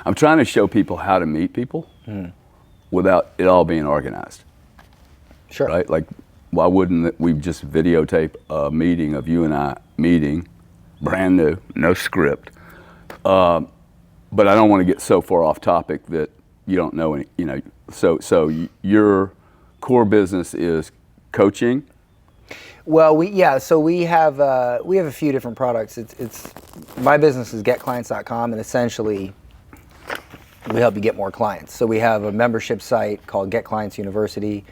I'm trying to show people how to meet people without it all being organized. Sure. Right? Like, why wouldn't we just videotape a meeting of you and I meeting, brand new, no script. But I don't want to get so far off topic that you don't know any, you know. So your core business is coaching. Well, we have a few different products. It's my business is getclients.com, and essentially we help you get more clients. So we have a membership site called Get Clients University,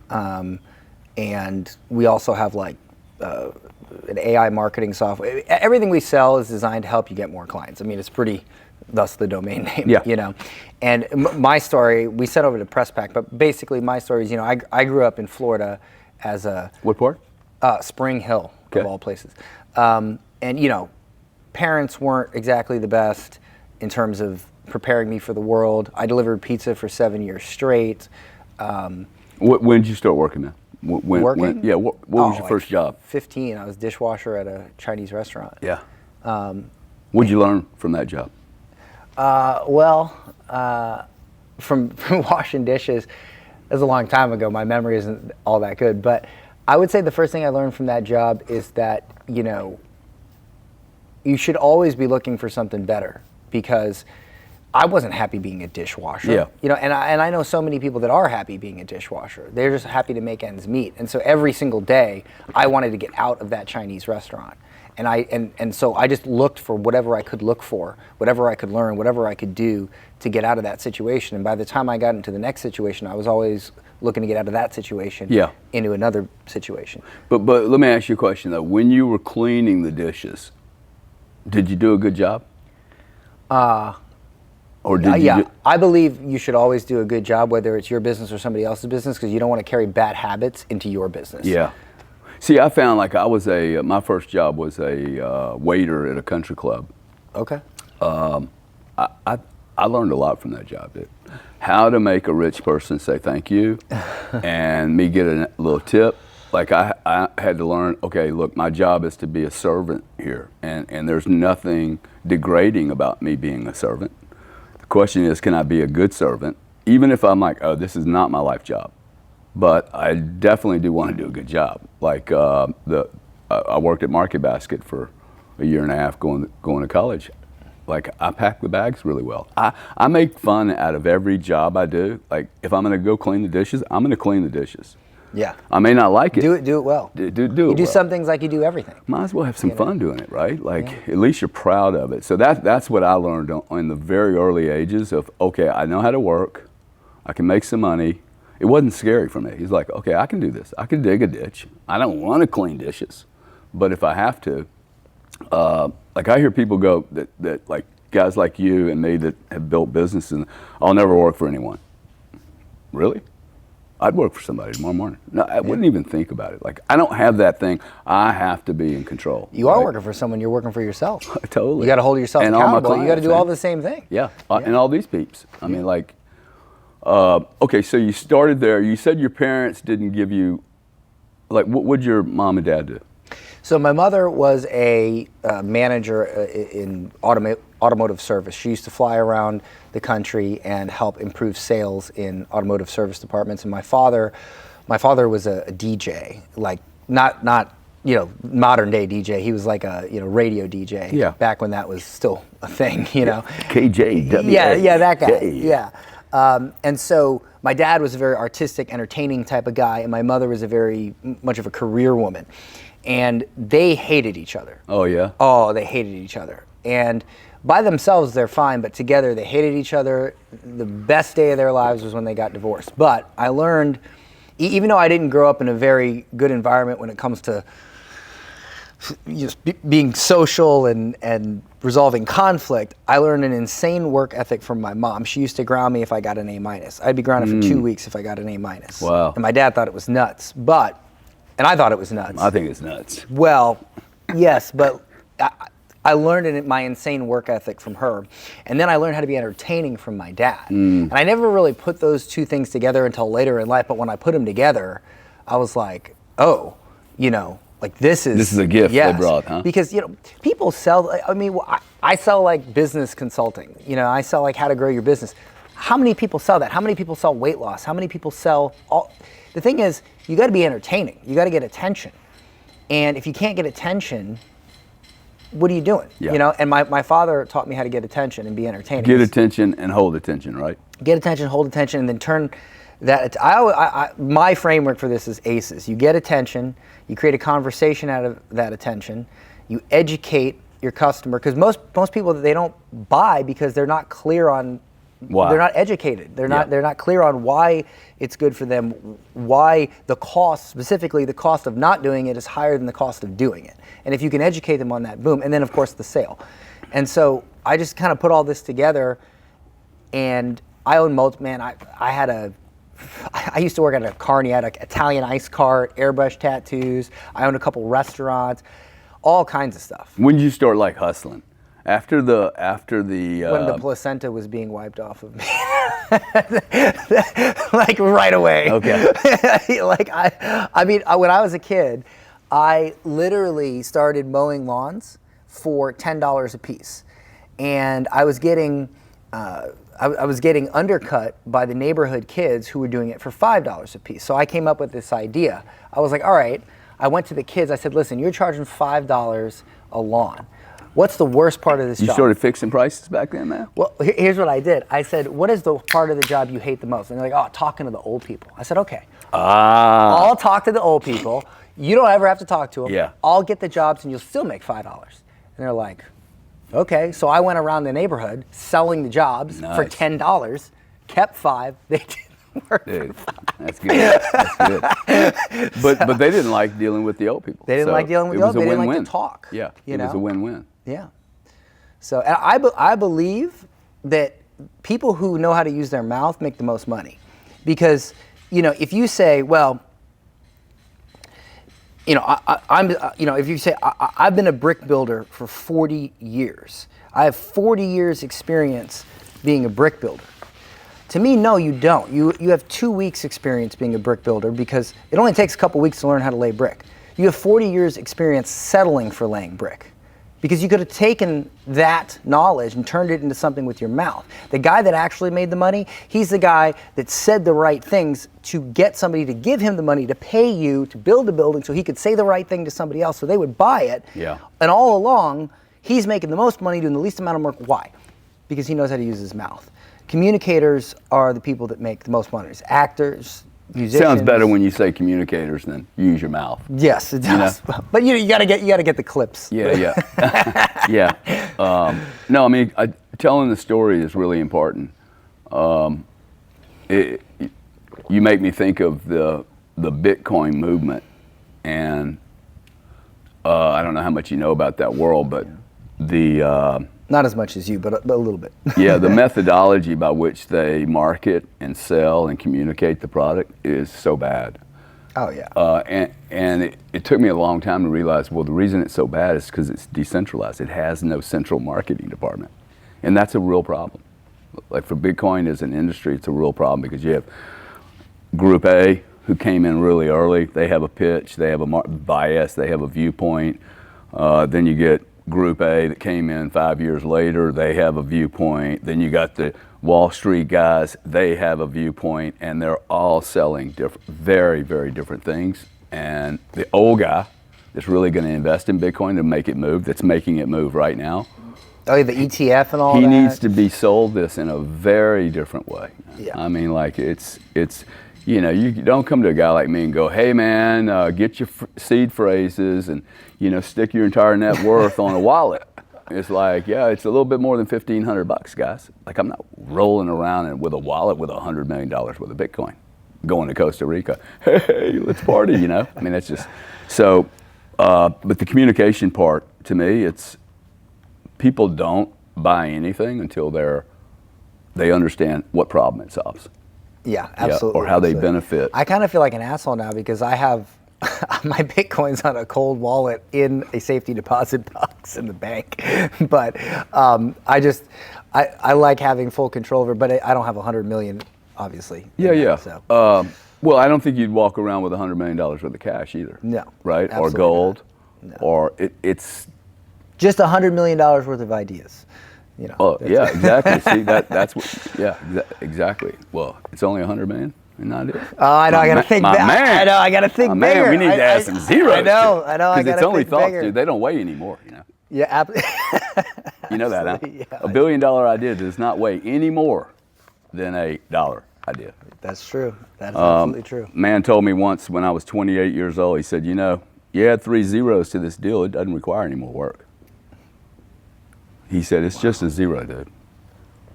and we also have like an AI marketing software. Everything we sell is designed to help you get more clients. I mean, it's pretty, thus the domain name, you know. And my story, we sent over to PressPack, but basically my story is, you know, I grew up in Florida as a... What part? Spring Hill, of all places. And, you know, parents weren't exactly the best in terms of preparing me for the world. I delivered pizza for 7 years straight. When did you start working now? Working? Yeah, what was your first job? 15. I was dishwasher at a Chinese restaurant. Yeah. What'd you learn from that job? From washing dishes, it was a long time ago. My memory isn't all that good, but I would say the first thing I learned from that job is that, you know, you should always be looking for something better, because I wasn't happy being a dishwasher. Yeah. You know, and I know so many people that are happy being a dishwasher. They're just happy to make ends meet. And so every single day I wanted to get out of that Chinese restaurant. And so I just looked for whatever I could look for, whatever I could learn, whatever I could do to get out of that situation. And by the time I got into the next situation, I was always looking to get out of that situation into another situation. But let me ask you a question though. When you were cleaning the dishes, did you do a good job? Or did you I believe you should always do a good job, whether it's your business or somebody else's business, because you don't want to carry bad habits into your business. Yeah. See, I found like my first job was a waiter at a country club. Okay. I learned a lot from that job, dude. How to make a rich person say thank you and me get a little tip. Like I had to learn, okay, look, my job is to be a servant here, and there's nothing degrading about me being a servant. The question is, can I be a good servant? Even if I'm like, oh, this is not my life job. But I definitely do want to do a good job. Like I worked at Market Basket for a year and a half going to college. Like I pack the bags really well. I make fun out of every job I do. Like if I'm gonna go clean the dishes, I'm gonna clean the dishes. Yeah. I may not like it. Do it well. Do you it do well. some things like you do everything. Might as well have some fun doing it, right? Like at least you're proud of it. So that's what I learned in the very early ages of, okay, I know how to work. I can make some money. It wasn't scary for me. He's like, okay, I can do this. I can dig a ditch. I don't want to clean dishes, but if I have to, like I hear people go that like guys like you and me that have built businesses, and I'll never work for anyone. Really? I'd work for somebody tomorrow morning. No, I wouldn't even think about it. Like I don't have that thing. I have to be in control. You are working for someone. You're working for yourself. Totally. You got to hold yourself and accountable. All my clients, you got to do all the same thing. Yeah. And all these peeps. I mean, like. Okay, so you started there. You said your parents didn't give you, like, what would your mom and dad do? So my mother was a manager in automotive service. She used to fly around the country and help improve sales in automotive service departments. And my father was a DJ, like not modern day DJ. He was like a radio DJ back when that was still a thing. KJW. Yeah, that guy. Yeah. And so my dad was a very artistic, entertaining type of guy, and my mother was a very much of a career woman. And they hated each other. Oh, yeah? Oh, they hated each other. And by themselves, they're fine, but together they hated each other. The best day of their lives was when they got divorced. But I learned, even though I didn't grow up in a very good environment when it comes to just being social and resolving conflict, I learned an insane work ethic from my mom. She used to ground me if I got an A-. I'd be grounded for 2 weeks if I got an A-. Wow. And my dad thought it was nuts, and I thought it was nuts. I think it's nuts. Well, yes, but I learned my insane work ethic from her. And then I learned how to be entertaining from my dad. And I never really put those two things together until later in life, but when I put them together, I was like, oh, like this is a gift yes, they brought, huh? Because people sell. I mean, I sell like business consulting. I sell like how to grow your business. How many people sell that? How many people sell weight loss? How many people sell all? The thing is, you got to be entertaining. You got to get attention. And if you can't get attention, what are you doing? Yeah. And my father taught me how to get attention and be entertaining. Get attention and hold attention, right? Get attention, hold attention, and then turn that. My framework for this is ACEs. You get attention, you create a conversation out of that attention, you educate your customer, because most people, they don't buy because they're not clear on why. They're not educated. They're not clear on why it's good for them, why the cost, specifically the cost of not doing it, is higher than the cost of doing it. And if you can educate them on that, boom, and then of course the sale. And so I just kind of put all this together, and I own I used to work at a carny. I had an Italian ice cart, airbrush tattoos. I owned a couple restaurants, all kinds of stuff. When did you start like hustling? After the when the placenta was being wiped off of me, like right away. Okay. I mean, when I was a kid, I literally started mowing lawns for $10 a piece, and I was getting undercut by the neighborhood kids who were doing it for $5 a piece. So I came up with this idea. I was like, all right. I went to the kids. I said, listen, you're charging $5 a lawn. What's the worst part of this job? You started fixing prices back then, man? Well, here's what I did. I said, what is the part of the job you hate the most? And they're like, oh, talking to the old people. I said, okay. I'll talk to the old people. You don't ever have to talk to them. Yeah. I'll get the jobs and you'll still make $5. And they're like, okay. So I went around the neighborhood selling the jobs for $10, kept $5. They didn't work. Dude, that's good. That's good. But they didn't like dealing with the old people. They didn't like dealing with the old people. They didn't like to talk. Yeah, it was a win-win. Yeah. So and I believe that people who know how to use their mouth make the most money, because if you say, well, if you say I've been a brick builder for 40 years, I have 40 years experience being a brick builder. To me, no, you don't. You have 2 weeks experience being a brick builder, because it only takes a couple weeks to learn how to lay brick. You have 40 years experience settling for laying brick, because you could have taken that knowledge and turned it into something with your mouth. The guy that actually made the money, he's the guy that said the right things to get somebody to give him the money to pay you to build a building, so he could say the right thing to somebody else so they would buy it. Yeah. And all along, he's making the most money doing the least amount of work. Why? Because he knows how to use his mouth. Communicators are the people that make the most money. Actors, musicians. Sounds better when you say communicators than use your mouth. Yes, it does. But you gotta get the clips. Yeah. Yeah. No, I mean, telling the story is really important. You make me think of the Bitcoin movement, and I don't know how much you know about that world, but not as much as you, but a little bit. Yeah, the methodology by which they market and sell and communicate the product is so bad. Oh, yeah. And it took me a long time to realize, well, the reason it's so bad is because it's decentralized. It has no central marketing department. And that's a real problem. Like for Bitcoin as an industry, it's a real problem, because you have Group A, who came in really early. They have a pitch, they have a bias, they have a viewpoint. Then you get Group A that came in 5 years later, they have a viewpoint. Then you got the Wall Street guys, they have a viewpoint, and they're all selling very, very different things. And the old guy that's really going to invest in Bitcoin to make it move, that's making it move right now. Oh, yeah, the ETF and all that? He needs to be sold this in a very different way. Yeah. I mean, like it's you don't come to a guy like me and go, hey man, get your seed phrases and stick your entire net worth on a wallet. It's like, yeah, it's a little bit more than $1,500, guys. Like, I'm not rolling around with a wallet with $100 million worth of Bitcoin, going to Costa Rica. Hey, let's party, I mean, that's just so. But the communication part, to me, it's people don't buy anything until they understand what problem it solves. Yeah, absolutely. Or how they benefit. I kind of feel like an asshole now, because I have my Bitcoin's on a cold wallet in a safety deposit box in the bank. But I like having full control over it, but I don't have 100 million, obviously. Yeah. So. Well, I don't think you'd walk around with $100 million worth of cash either. No. Right? Or Absolutely gold. not. No. Or it's... Just $100 million worth of ideas. You know, Oh, yeah, exactly. See, that's what... Yeah, exactly. Well, it's only $100 million? Not it. Oh, I know. I got to think bigger. Man. I know. I got to think bigger. Man, we need to add some zeros. I know. I Because it's only think thoughts, bigger. dude. They don't weigh anymore, you know. Yeah. You know that, huh? Yeah, $1 billion idea does not weigh any more than a dollar idea. That's true. That is absolutely true. Man told me once when I was 28 years old, he said, you know, you add 3 zeros to this deal, it doesn't require any more work. He said, it's just a zero, dude.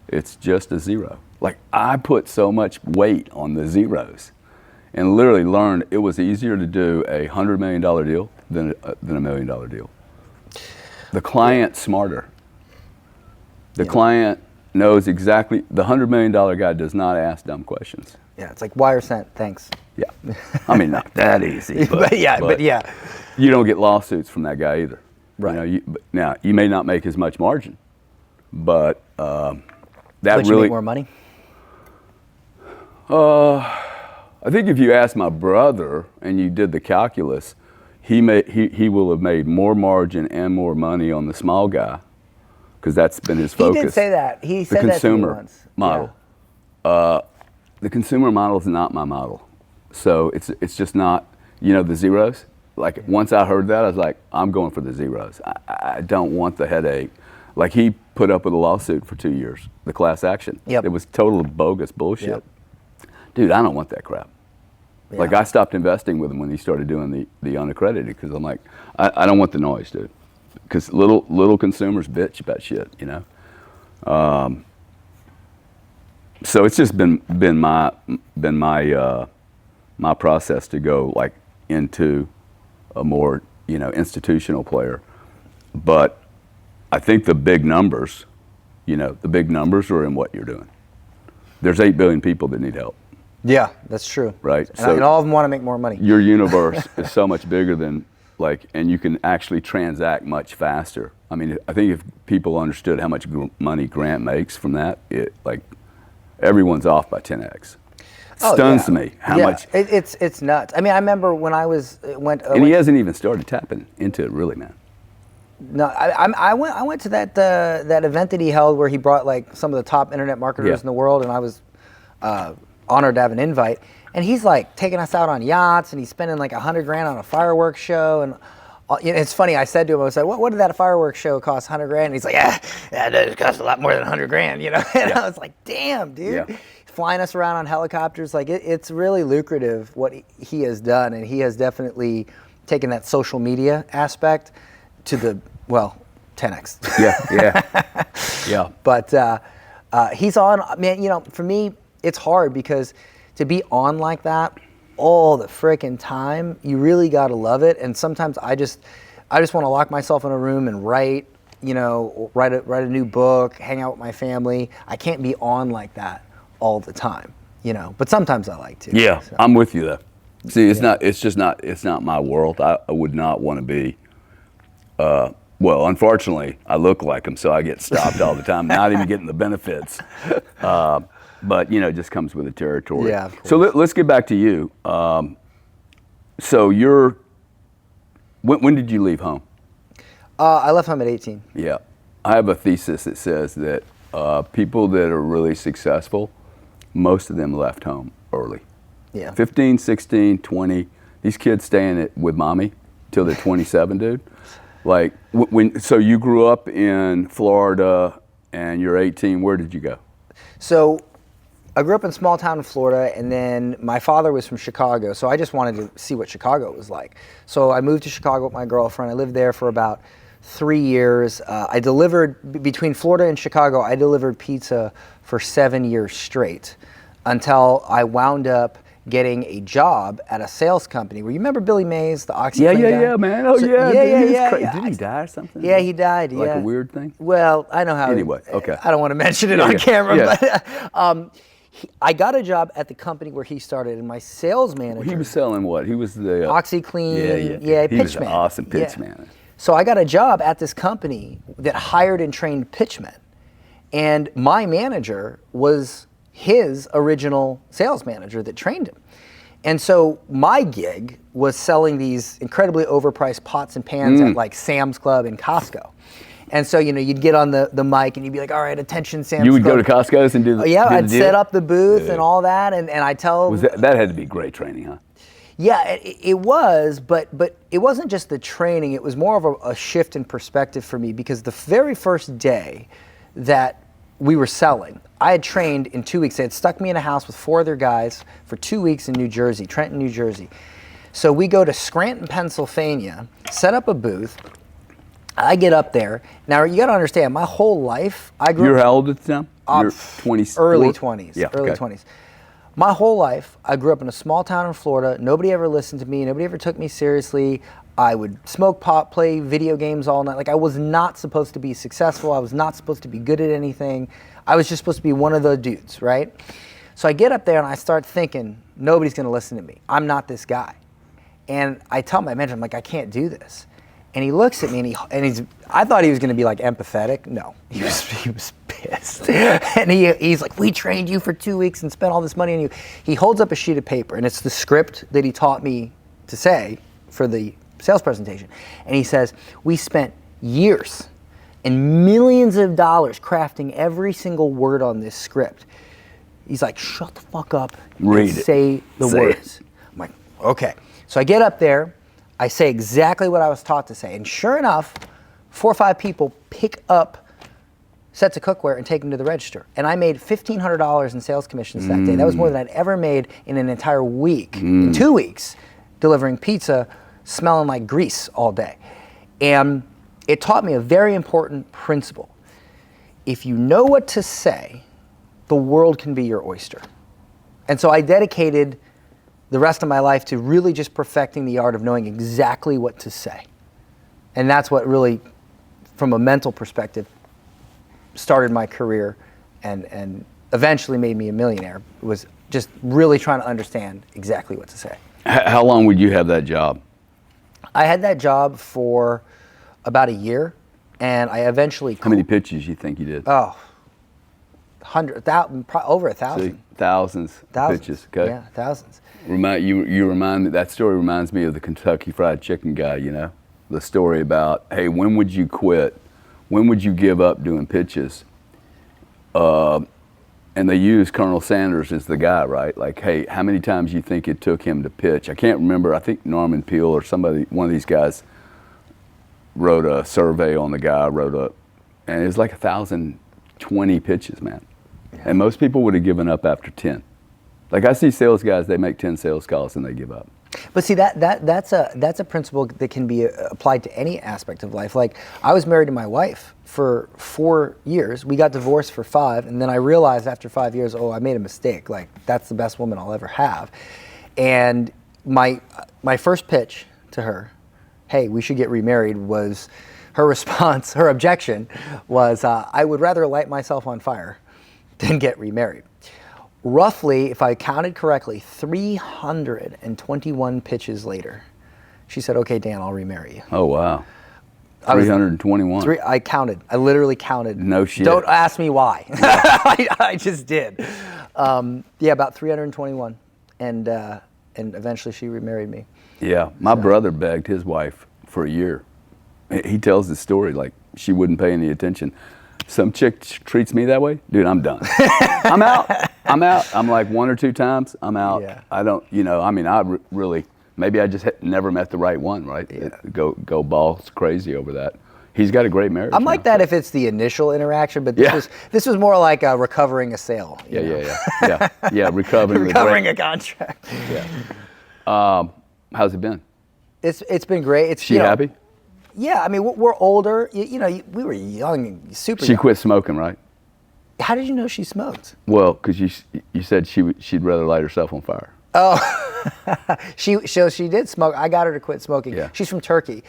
It's just a zero. Like, I put so much weight on the zeros and literally learned it was easier to do a $100 million deal than a $1 million deal. The client's smarter. The client knows exactly, the $100 million guy does not ask dumb questions. Yeah, it's like wire sent, thanks. Yeah. I mean, not that easy. But yeah. You don't get lawsuits from that guy either. Right. You know, now, you may not make as much margin, but that But you really... make more money? I think if you ask my brother and you did the calculus, he will have made more margin and more money on the small guy, because that's been his focus. He did say that. He said that to me consumer once. model. The consumer model is not my model. So it's just not, you know, the zeros. Like, once I heard that, I was like, I'm going for the zeros. I don't want the headache. Like, he put up with a lawsuit for 2 years, the class action. Yep. It was total bogus bullshit. Yep. Dude, I don't want that crap. Yeah. Like, I stopped investing with him when he started doing the unaccredited, because I'm like, I don't want the noise, dude. Because little consumers bitch about shit, you know. So it's just been my process to go, like, into a more, you know, institutional player. But I think the big numbers, you know, the big numbers are in what you're doing. There's 8 billion people that need help. Yeah, that's true. Right. And all of them want to make more money. Your universe is so much bigger than, like, and you can actually transact much faster. I mean, I think if people understood how much money Grant makes from that, like, everyone's off by 10x. Stuns me how much. It's nuts. I mean, I remember when I and he hasn't even started tapping into it, really, man. No, I went to that event that he held where he brought, like, some of the top internet marketers in the world, and I was honored to have an invite. And he's, like, taking us out on yachts, and he's spending like $100,000 on a fireworks show. And it's funny. I said to him, I was like, "What did that fireworks show cost? $100,000?" And he's like, "Yeah, it costs a lot more than $100,000, you know." And I was like, "Damn, dude." Yeah. Flying us around on helicopters, like, it's really lucrative what he has done, and he has definitely taken that social media aspect to the 10x. Yeah. But he's on. Man, you know, for me, it's hard because to be on like that all the frickin' time, you really gotta love it. And sometimes I just want to lock myself in a room and write. You know, write a new book, hang out with my family. I can't be on like that all the time, you know. But sometimes I like to. Yeah, so. I'm with you though. See, it's not my world. I would not want to be. Well, unfortunately, I look like him, so I get stopped all the time. Not even getting the benefits. But, you know, it just comes with the territory. Yeah, of course. So let's get back to you. So when did you leave home? I left home at 18. Yeah. I have a thesis that says that people that are really successful, most of them left home early. Yeah. 15, 16, 20. These kids staying with mommy till they're 27, dude. Like, so you grew up in Florida and you're 18. Where did you go? So I grew up in a small town in Florida, and then my father was from Chicago, so I just wanted to see what Chicago was like. So I moved to Chicago with my girlfriend. I lived there for about 3 years. I delivered, between Florida and Chicago, I delivered pizza for 7 years straight until I wound up getting a job at a sales company. Where you remember Billy Mays, the OxyClean guy? Yeah, man. Oh, So- yeah. yeah. Did he die or something? Yeah, he died. Like yeah. a weird thing? Well, I know how. Anyway, okay. I don't want to mention it on camera, but I got a job at the company where he started, and my sales manager. He was selling what? He was the OxyClean. Yeah. He pitch was an man. awesome pitch Yeah. man. So I got a job at this company that hired and trained pitchmen, and my manager was his original sales manager that trained him. And so my gig was selling these incredibly overpriced pots and pans at like Sam's Club and Costco. And so, you'd get on the mic and you'd be like, all right, attention, Sam's Club. You would go to Costco's and do the Yeah, do the I'd deal? set up the booth and all that, and I tell... That had to be great training, huh? Yeah, it was, but it wasn't just the training. It was more of a shift in perspective for me, because the very first day that we were selling, I had trained in 2 weeks. They had stuck me in a house with 4 other guys for 2 weeks in New Jersey, Trenton, New Jersey. So we go to Scranton, Pennsylvania, set up a booth. I get up there. Now, you got to understand, my whole life, I grew up... You're how old at the time? You're 20s? Early 20s. Yeah, early okay. 20s. My whole life, I grew up in a small town in Florida. Nobody ever listened to me. Nobody ever took me seriously. I would smoke pot, play video games all night. Like, I was not supposed to be successful. I was not supposed to be good at anything. I was just supposed to be one of the dudes, right? So I get up there and I start thinking, nobody's going to listen to me. I'm not this guy. And I tell my manager, I'm like, I can't do this. And he looks at me and I thought he was going to be like empathetic. No, he was pissed. And he's like, we trained you for 2 weeks and spent all this money on you. He holds up a sheet of paper, and it's the script that he taught me to say for the sales presentation. And he says, we spent years and millions of dollars crafting every single word on this script. He's like, shut the fuck up and say the words. I'm like, okay. So I get up there. I say exactly what I was taught to say. And sure enough, 4 or 5 people pick up sets of cookware and take them to the register. And I made $1,500 in sales commissions that day. That was more than I'd ever made in an entire week, in 2 weeks, delivering pizza, smelling like grease all day. And it taught me a very important principle. If you know what to say, the world can be your oyster. And so I dedicated the rest of my life to really just perfecting the art of knowing exactly what to say. And that's what really, from a mental perspective, started my career and eventually made me a millionaire. It was just really trying to understand exactly what to say. How long would you have that job? I had that job for about a year, and I eventually... How many pitches you think you did? Oh, 100,000, over 1,000. See, thousands of pitches, okay? Yeah, thousands. You remind me, that story reminds me of the Kentucky Fried Chicken guy, the story about, hey, when would you quit? When would you give up doing pitches? And they use Colonel Sanders as the guy, right? Like, hey, how many times you think it took him to pitch? I can't remember. I think Norman Peale or one of these guys wrote a survey on the guy, and it was like 1,020 pitches, man. Yeah. And most people would have given up after 10. Like, I see sales guys, they make 10 sales calls and they give up. But see, that's a principle that can be applied to any aspect of life. Like, I was married to my wife for 4 years. We got divorced for 5, and then I realized after 5 years, oh, I made a mistake. Like, that's the best woman I'll ever have. And my first pitch to her, hey, we should get remarried, was her response, her objection was, I would rather light myself on fire than get remarried. Roughly, if I counted correctly, 321 pitches later, she said, okay, Dan, I'll remarry you. Oh, wow. 321. I counted. I literally counted. No shit. Don't ask me why. I just did. About 321. And eventually she remarried me. Yeah. My brother begged his wife for a year. He tells the story like she wouldn't pay any attention. Some chick treats me that way, dude, I'm done. I'm out. I'm like 1 or 2 times, I'm out. Yeah. I don't, really, maybe I just never met the right one, right? Yeah. Go balls crazy over that. He's got a great marriage. I'm like that if it's the initial interaction, but this was more like recovering a sale. Yeah, recovering a contract. Yeah. How's it been? It's been great. It's she happy? Yeah, I mean, we're older. We were young, super young. She quit smoking, right? How did you know she smoked? Well, because you said she'd rather light herself on fire. Oh, she did smoke. I got her to quit smoking. Yeah. She's from Turkey.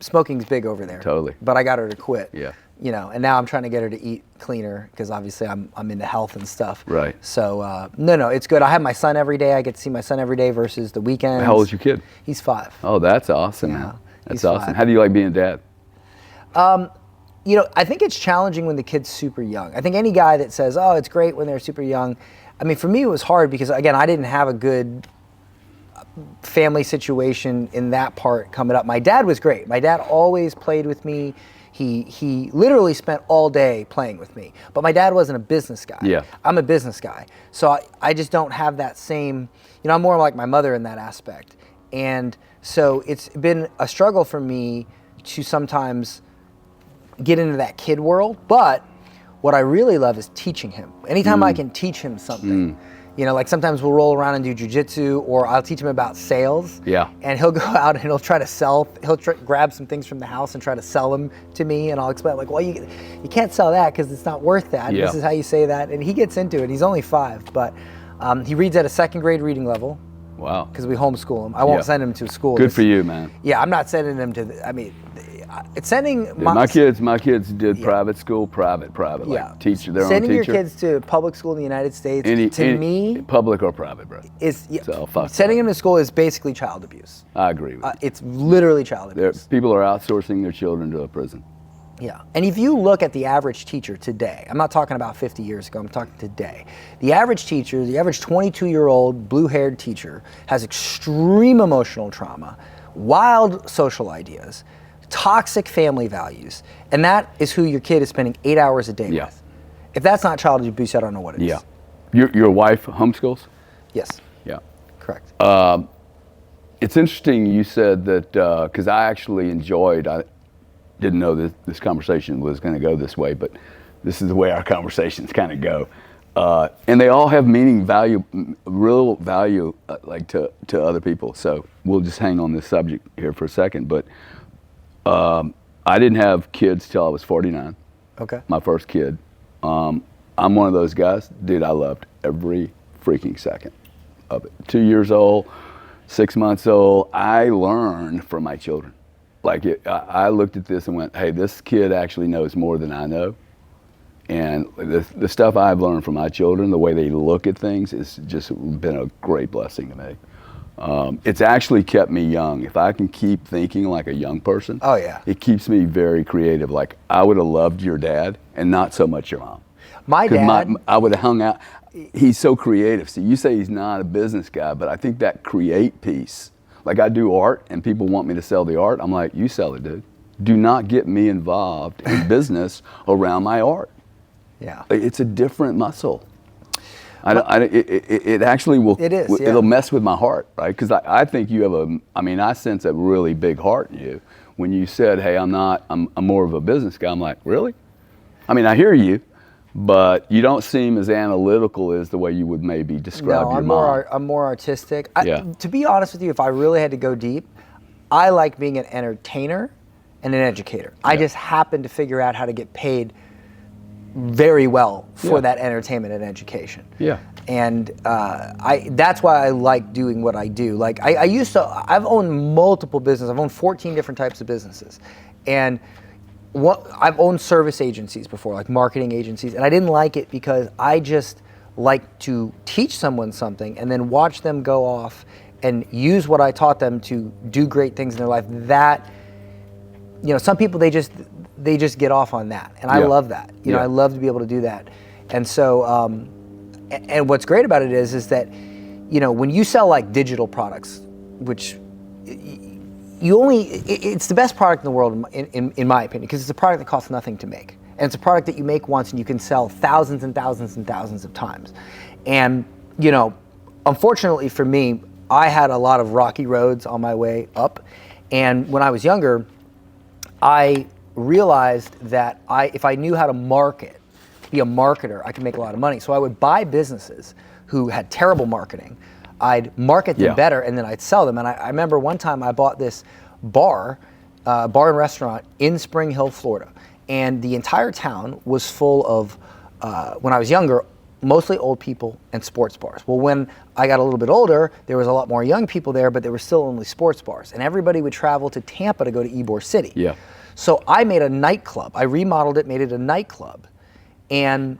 Smoking's big over there. Totally. But I got her to quit. Yeah. And now I'm trying to get her to eat cleaner because obviously I'm into health and stuff. Right. So no, it's good. I have my son every day. I get to see my son every day versus the weekends. How old is your kid? He's 5. Oh, that's awesome, man. That's awesome. 5. How do you like being a dad? I think it's challenging when the kid's super young. I think any guy that says, oh, it's great when they're super young. I mean, for me, it was hard because, again, I didn't have a good family situation in that part coming up. My dad was great. My dad always played with me. He literally spent all day playing with me. But my dad wasn't a business guy. Yeah. I'm a business guy. So I just don't have that same, I'm more like my mother in that aspect. And so it's been a struggle for me to sometimes get into that kid world. But what I really love is teaching him. Anytime I can teach him something. Like sometimes we'll roll around and do jujitsu, or I'll teach him about sales. Yeah. And he'll go out and he'll try to sell. Grab some things from the house and try to sell them to me, and I'll explain like, well, you can't sell that because it's not worth that. Yeah. This is how you say that, and he gets into it. He's only 5, but he reads at a 2nd grade reading level. Wow. Because we homeschool him. I won't send him to school. Good for you, man. Yeah, I'm not sending him to. It's sending my kids did private school, private. Like teacher, their own teacher. Sending your kids to public school in the United States, to me, public or private, bro. Sending them to school is basically child abuse. I agree with you. It's literally child abuse. People are outsourcing their children to a prison. Yeah, and if you look at the average teacher today, I'm not talking about 50 years ago, I'm talking today. The average teacher, the average 22-year-old blue-haired teacher has extreme emotional trauma, wild social ideas, toxic family values, and that is who your kid is spending 8 hours a day with. If that's not child abuse, I don't know what it is. Yeah. Your wife homeschools? Yes. Yeah. Correct. It's interesting you said that, because I actually I didn't know that this conversation was going to go this way, but this is the way our conversations kind of go. And they all have meaning, value, real value, like to other people. So we'll just hang on this subject here for a second. But I didn't have kids till I was 49. Okay. My first kid. I'm one of those guys, dude, I loved every freaking second of it. 2 years old, 6 months old, I learned from my children. Like I looked at this and went, hey, this kid actually knows more than I know. And the stuff I've learned from my children, the way they look at things, has just been a great blessing to me. It's actually kept me young. If I can keep thinking like a young person, it keeps me very creative. Like I would have loved your dad and not so much your mom. My dad, I would have hung out. He's so creative. See, you say he's not a business guy, but I think that create piece, like I do art and people want me to sell the art. I'm like, you sell it, dude. Do not get me involved in business around my art. Yeah. It's a different muscle. It actually will. It is. It'll mess with my heart, right? Because I think you have I sense a really big heart in you. When you said, hey, I'm more of a business guy, I'm like, really? I hear you, but you don't seem as analytical as the way you would maybe describe your mom. I'm more artistic. To be honest with you, if I really had to go deep, I like being an entertainer and an educator. I just happen to figure out how to get paid very well for that entertainment and education. Yeah. And that's why I like doing what I do. Like I've owned multiple businesses. I've owned 14 different types of businesses. And I've owned service agencies before, like marketing agencies, and I didn't like it because I just like to teach someone something and then watch them go off and use what I taught them to do great things in their life. That, some people, they just get off on that, and I love that. I love to be able to do that. And so, and what's great about it is that, when you sell like digital products, which it's the best product in the world in my opinion, because it's a product that costs nothing to make. And it's a product that you make once and you can sell thousands and thousands and thousands of times. And, unfortunately for me, I had a lot of rocky roads on my way up. And when I was younger, I realized that if I knew how to market, be a marketer, I could make a lot of money. So I would buy businesses who had terrible marketing. I'd market them better, and then I'd sell them. And I remember one time I bought this bar and restaurant in Spring Hill, Florida. And the entire town was full of, when I was younger, mostly old people and sports bars. Well, when I got a little bit older, there was a lot more young people there, but there were still only sports bars. And everybody would travel to Tampa to go to Ybor City. Yeah. So I made a nightclub. I remodeled it, made it a nightclub. And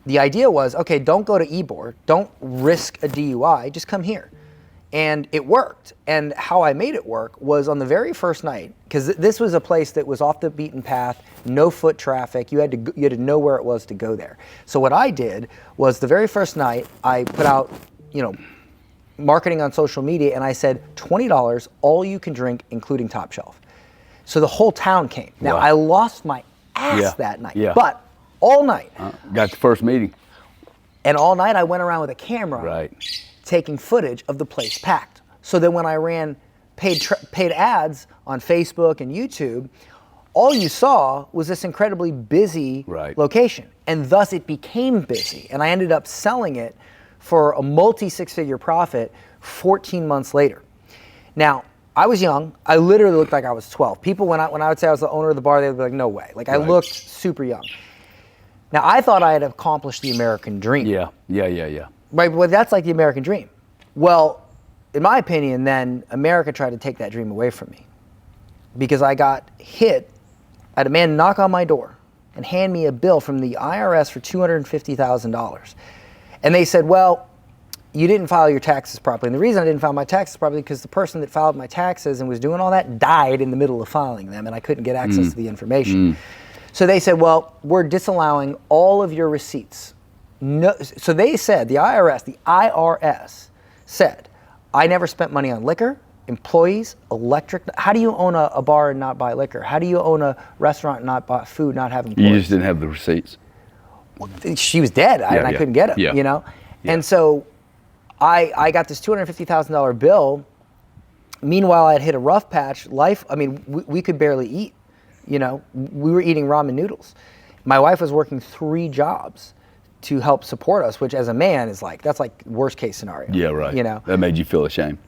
the idea was, okay, don't go to Ybor, don't risk a DUI, just come here. And it worked. And how I made it work was on the very first night, because this was a place that was off the beaten path, no foot traffic, you had to know where it was to go there. So what I did was the very first night, I put out, marketing on social media, and I said, $20, all you can drink, including top shelf. So the whole town came. Now, Wow. I lost my ass that night, but all night. Got the first meeting. And all night I went around with a camera taking footage of the place packed. So then when I ran paid ads on Facebook and YouTube, all you saw was this incredibly busy location. And thus it became busy. And I ended up selling it for a multi-six-figure profit 14 months later. Now, I was young. I literally looked like I was 12. People, when I would say I was the owner of the bar, they would be like, no way. Like, I looked super young. Now, I thought I had accomplished the American dream. Yeah. Right, well, that's like the American dream. Well, in my opinion, then, America tried to take that dream away from me. Because I got hit, I had a man knock on my door and hand me a bill from the IRS for $250,000. And they said, well, you didn't file your taxes properly. And the reason I didn't file my taxes properly because the person that filed my taxes and was doing all that died in the middle of filing them, and I couldn't get access to the information. So they said, well, we're disallowing all of your receipts. No, so they said, the IRS said, I never spent money on liquor, employees, electric. How do you own a bar and not buy liquor? How do you own a restaurant and not buy food, not have employees? You just didn't have the receipts. Well, she was dead, and I couldn't get them, you know? And so I got this $250,000 bill. Meanwhile, I had hit a rough patch. Life, I mean, we could barely eat, you know? We were eating ramen noodles. My wife was working 3 jobs to help support us, which as a man is like, that's like worst case scenario. Yeah, right. You know? That made you feel ashamed.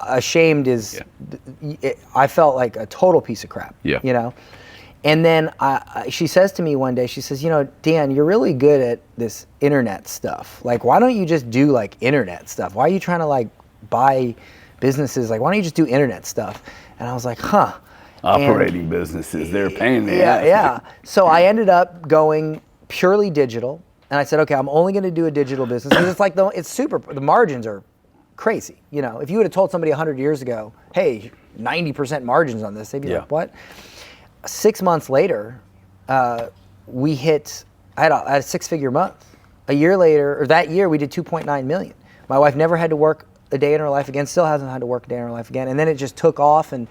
Ashamed is, I felt like a total piece of crap, you know? And then she says to me one day, she says, you know, Dan, you're really good at this internet stuff. Like, why don't you just do like internet stuff? Why are you trying to like buy businesses? Like, why don't you just do internet stuff? And I was like, huh. Operating businesses, they're paying the ass. Yeah. So I ended up going purely digital. And I said, okay, I'm only going to do a digital business. Because it's like, the margins are crazy. You know, if you would have told somebody 100 years ago, hey, 90% margins on this, they'd be like, what? 6 months later, I had a 6-figure month. A year later, or that year, we did 2.9 million. My wife never had to work a day in her life again, still hasn't had to work a day in her life again. And then it just took off and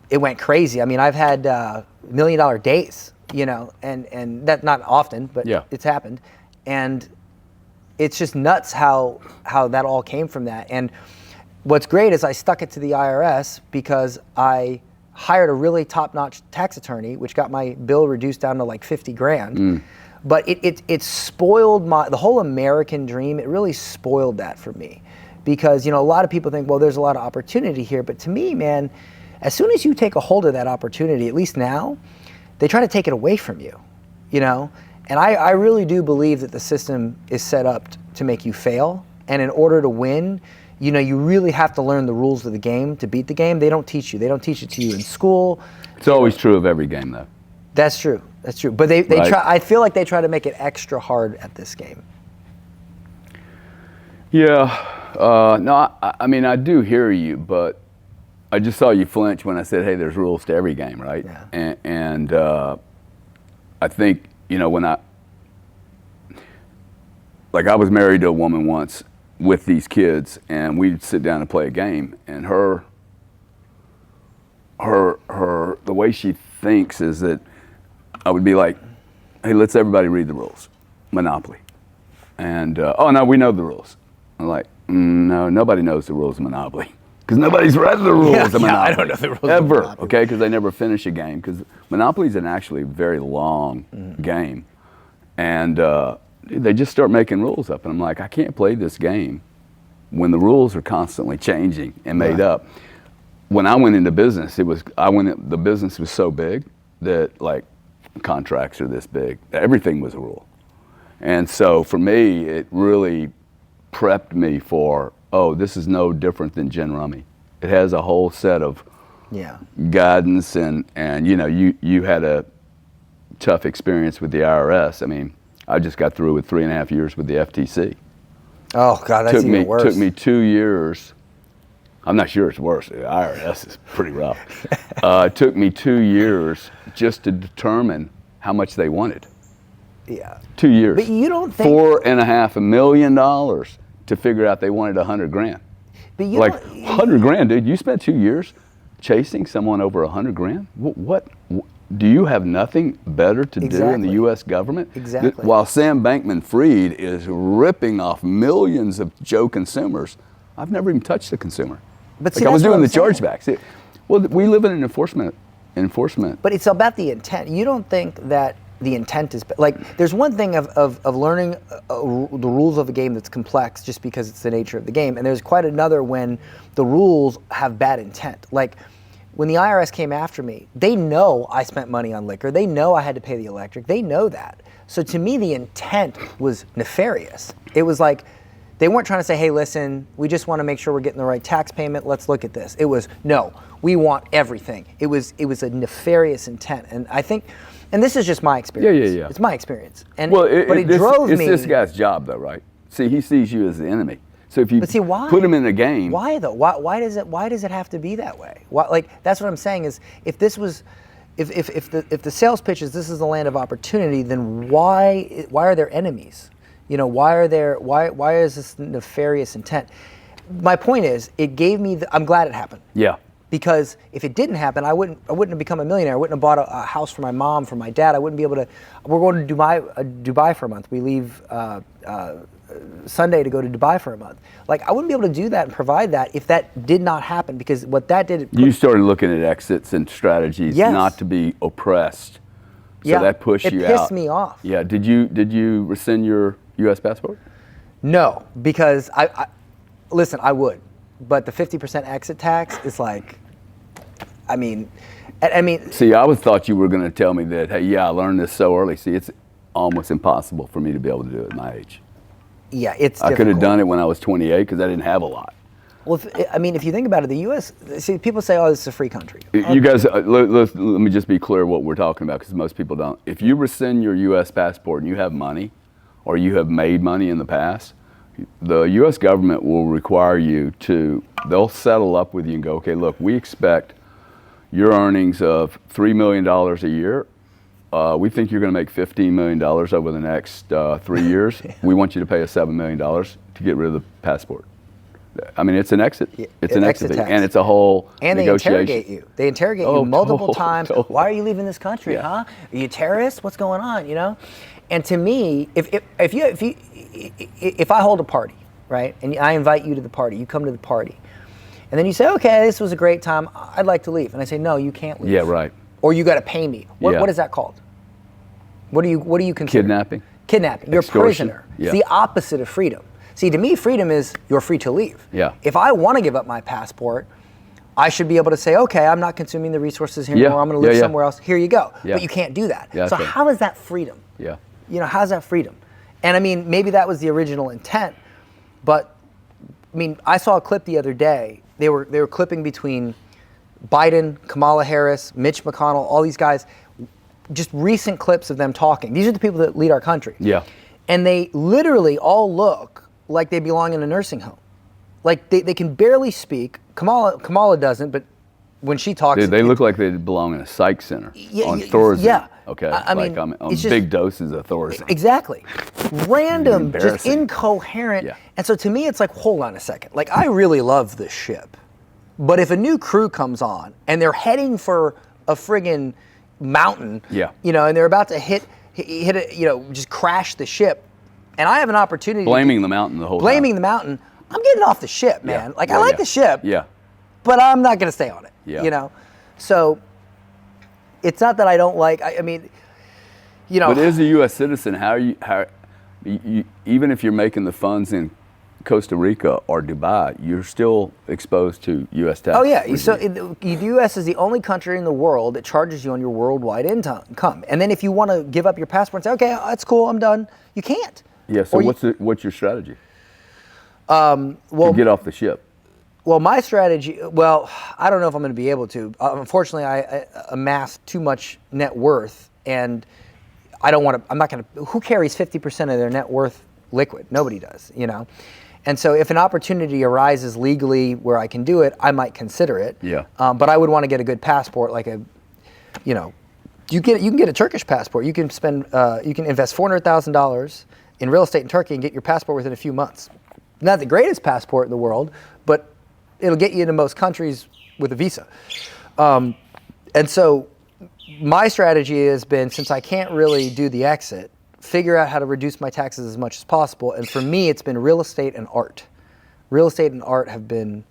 it went crazy. I mean, I've had $1 million days, you know, and that not often, but it's happened. And it's just nuts how that all came from that. And what's great is I stuck it to the IRS because I hired a really top-notch tax attorney, which got my bill reduced down to like 50 grand. But it spoiled the whole American dream. It really spoiled that for me. Because, you know, a lot of people think, well, there's a lot of opportunity here. But to me, man, as soon as you take a hold of that opportunity, at least now, they try to take it away from you, you know? And I really do believe that the system is set up to make you fail. And in order to win, you know, you really have to learn the rules of the game to beat the game. They don't teach you. They don't teach it to you in school. It's always true of every game, though. That's true. That's true. But they try. I feel like they try to make it extra hard at this game. Yeah. No, I mean, I do hear you, but I just saw you flinch when I said, hey, there's rules to every game, right? Yeah. And I think, you know, when I was married to a woman once with these kids, and we'd sit down and play a game, and her the way she thinks is that I would be like, hey, let's everybody read the rules. Monopoly. And, oh, no, we know the rules. I'm like, no, nobody knows the rules of Monopoly. Because nobody's read the rules of Monopoly. Yeah, I don't know the rules ever, of Monopoly. Okay, because they never finish a game. Because Monopoly is an actually very long game. And they just start making rules up. And I'm like, I can't play this game when the rules are constantly changing and made up. When I went into business, the business was so big that like contracts are this big. Everything was a rule. And so for me, it really prepped me for, oh, this is no different than gin rummy. It has a whole set of guidance, and you know, you had a tough experience with the IRS. I mean, I just got through with 3.5 years with the FTC. Oh God, that's even worse. Took me 2 years. I'm not sure it's worse. The IRS is pretty rough. It took me 2 years just to determine how much they wanted. Yeah. 2 years. But you don't think $4.5 million to figure out they wanted 100 grand. But you Like, don't- 100 grand, dude, you spent 2 years chasing someone over 100 grand? What? Do you have nothing better to do in the Exactly. U.S. government? Exactly. While Sam Bankman-Fried is ripping off millions of Joe consumers, I've never even touched the consumer. But see, like I was that's what doing the I'm saying. chargebacks. Well, we live in an enforcement. But it's about the intent. You don't think that the intent is like, there's one thing of learning the rules of a game that's complex just because it's the nature of the game, and there's quite another when the rules have bad intent. Like when the IRS came after me, they know I spent money on liquor, they know I had to pay the electric, they know that. So to me the intent was nefarious. It was like they weren't trying to say, hey, listen, we just want to make sure we're getting the right tax payment, let's look at this. It was, no, we want everything. It was a nefarious intent. And I think, and this is just my experience. Yeah. It's my experience. And Well, but it drove me. It's this guy's job, though, right? See, he sees you as the enemy. So if you But see, why? put him in the game, Why though? Why does it have to be that way? Why, like that's what I'm saying is if this was, if the sales pitch is this is the land of opportunity, then why are there enemies? You know, why is this nefarious intent? My point is, it gave me. I'm glad it happened. yeah, Because if it didn't happen, I wouldn't have become a millionaire. I wouldn't have bought a house for my mom, for my dad. I wouldn't be able to. We're going to Dubai for a month. We leave Sunday to go to Dubai for a month. Like I wouldn't be able to do that and provide that if that did not happen. Because what that did, you started looking at exits and strategies Yes. not to be oppressed. So Yeah, that pushed it you pissed out. me off. Yeah. Did you rescind your U.S. passport? no, because I listen. I would, but the 50% exit tax is like, I mean. See, I thought you were going to tell me that. Hey, yeah, I learned this so early. See, it's almost impossible for me to be able to do it at my age. Yeah, it's. I could have difficult. done it when I was 28 because I didn't have a lot. Well, if you think about it, the U.S. See, people say, "Oh, this is a free country." You guys, let me just be clear what we're talking about because most people don't. If you rescind your U.S. passport and you have money or you have made money in the past, the U.S. government will require you they'll settle up with you and go, okay, look, we expect your earnings of $3 million a year. We think you're going to make $15 million over the next 3 years. We want you to pay us $7 million to get rid of the passport. I mean, it's an exit. It's an exit thing. tax. And it's a whole And they negotiation. interrogate you. They interrogate you Oh, multiple times. totally. Why are you leaving this country, Yeah. huh? Are you a terrorist? What's going on, you know? And to me, if I hold a party, right, and I invite you to the party, you come to the party, and then you say, okay, this was a great time, I'd like to leave. And I say, no, you can't leave. Yeah, right. Or you got to pay me. Yeah. What is that called? What do you consider? Kidnapping. Kidnapping. You're a Extortion. prisoner. Yeah. It's the opposite of freedom. See, to me, freedom is you're free to leave. Yeah. If I want to give up my passport, I should be able to say, okay, I'm not consuming the resources here Yeah. anymore. I'm going to live Yeah, yeah. somewhere else. Here you go. Yeah. But you can't do that. Yeah, so that's right. how is that freedom? Yeah. You know, how's that freedom? And I mean, maybe that was the original intent, but I mean, I saw a clip the other day. They were clipping between Biden, Kamala Harris, Mitch McConnell, all these guys, just recent clips of them talking. These are the people that lead our country. Yeah. And they literally all look like they belong in a nursing home. Like they can barely speak. Kamala doesn't, but when she talks, They look like they belong in a psych center on Thorazine. yeah. Okay. I mean, on it's just- big doses of Thorazine. Exactly. Random, just Embarrassing. incoherent. Yeah. And so to me, it's like, hold on a second. Like, I really love this ship. But if a new crew comes on and they're heading for a friggin' mountain, Yeah. you know, and they're about to hit it, you know, just crash the ship, and I have an opportunity Blaming the mountain the whole time. blaming the mountain, I'm getting off the ship, Yeah. man. Like, Yeah, I like yeah. the ship, Yeah. but I'm not going to stay on it, Yeah. you know? So it's not that I don't like, I mean, you know. But as a U.S. citizen, how even if you're making the funds in Costa Rica or Dubai, you're still exposed to U.S. tax. Oh yeah, regime. so the U.S. is the only country in the world that charges you on your worldwide income. And then if you want to give up your passport and say, okay, that's cool, I'm done, you can't. Yeah. So Or what's your strategy? well, to get off the ship. Well, my strategy, well, I don't know if I'm going to be able to. Unfortunately, I amassed too much net worth, and I don't want to, I'm not going to, who carries 50% of their net worth liquid? Nobody does, you know? And so if an opportunity arises legally where I can do it, I might consider it. Yeah. But I would want to get a good passport, like a, you know, you can get a Turkish passport. You can spend, you can invest $400,000 in real estate in Turkey and get your passport within a few months. not the greatest passport in the world, but it'll get you into most countries with a visa. And so my strategy has been, since I can't really do the exit, figure out how to reduce my taxes as much as possible. And for me, it's been real estate and art. Real estate and art have been,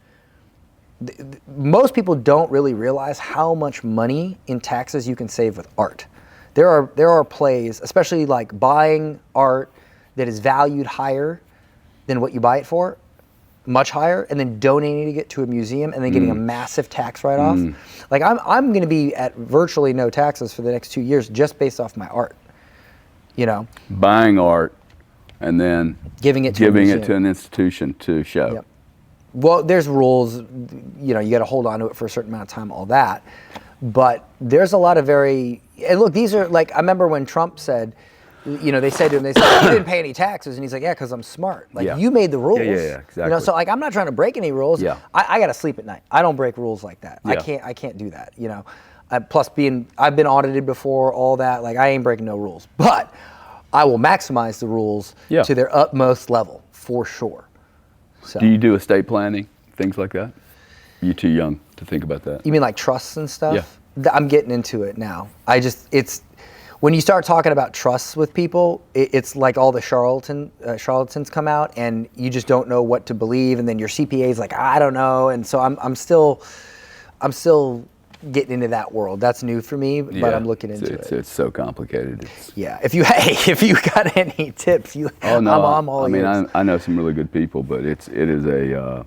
most people don't really realize how much money in taxes you can save with art. There are plays, especially like buying art that is valued higher than what you buy it for, much higher, and then donating it to a museum and then getting a massive tax write-off. Like I'm going to be at virtually no taxes for the next 2 years just based off my art. You know, buying art and then giving it to an institution to show. Yep. Well, there's rules. You know, you got to hold on to it for a certain amount of time. All that, but there's a lot of and look, these are like, I remember when Trump said, you know, they said to him, you didn't pay any taxes, and he's like, yeah, because I'm smart. Like you made the rules. Yeah, exactly. You know, so like I'm not trying to break any rules. Yeah. I got to sleep at night. I don't break rules like that. Yeah. I can't do that. You know, plus I've been audited before, all that. Like I ain't breaking no rules, but I will maximize the rules to their utmost level for sure. So. Do you do estate planning, things like that? You too young to think about that. You mean like trusts and stuff? Yeah. I'm getting into it now. It's when you start talking about trusts with people, it's like all the charlatans come out, and you just don't know what to believe, and then your CPA is like, I don't know, and so I'm still getting into that world. That's new for me, but I'm looking into it. It's so complicated. If you got any tips, I'm all I mean, yours. I know some really good people, but it's a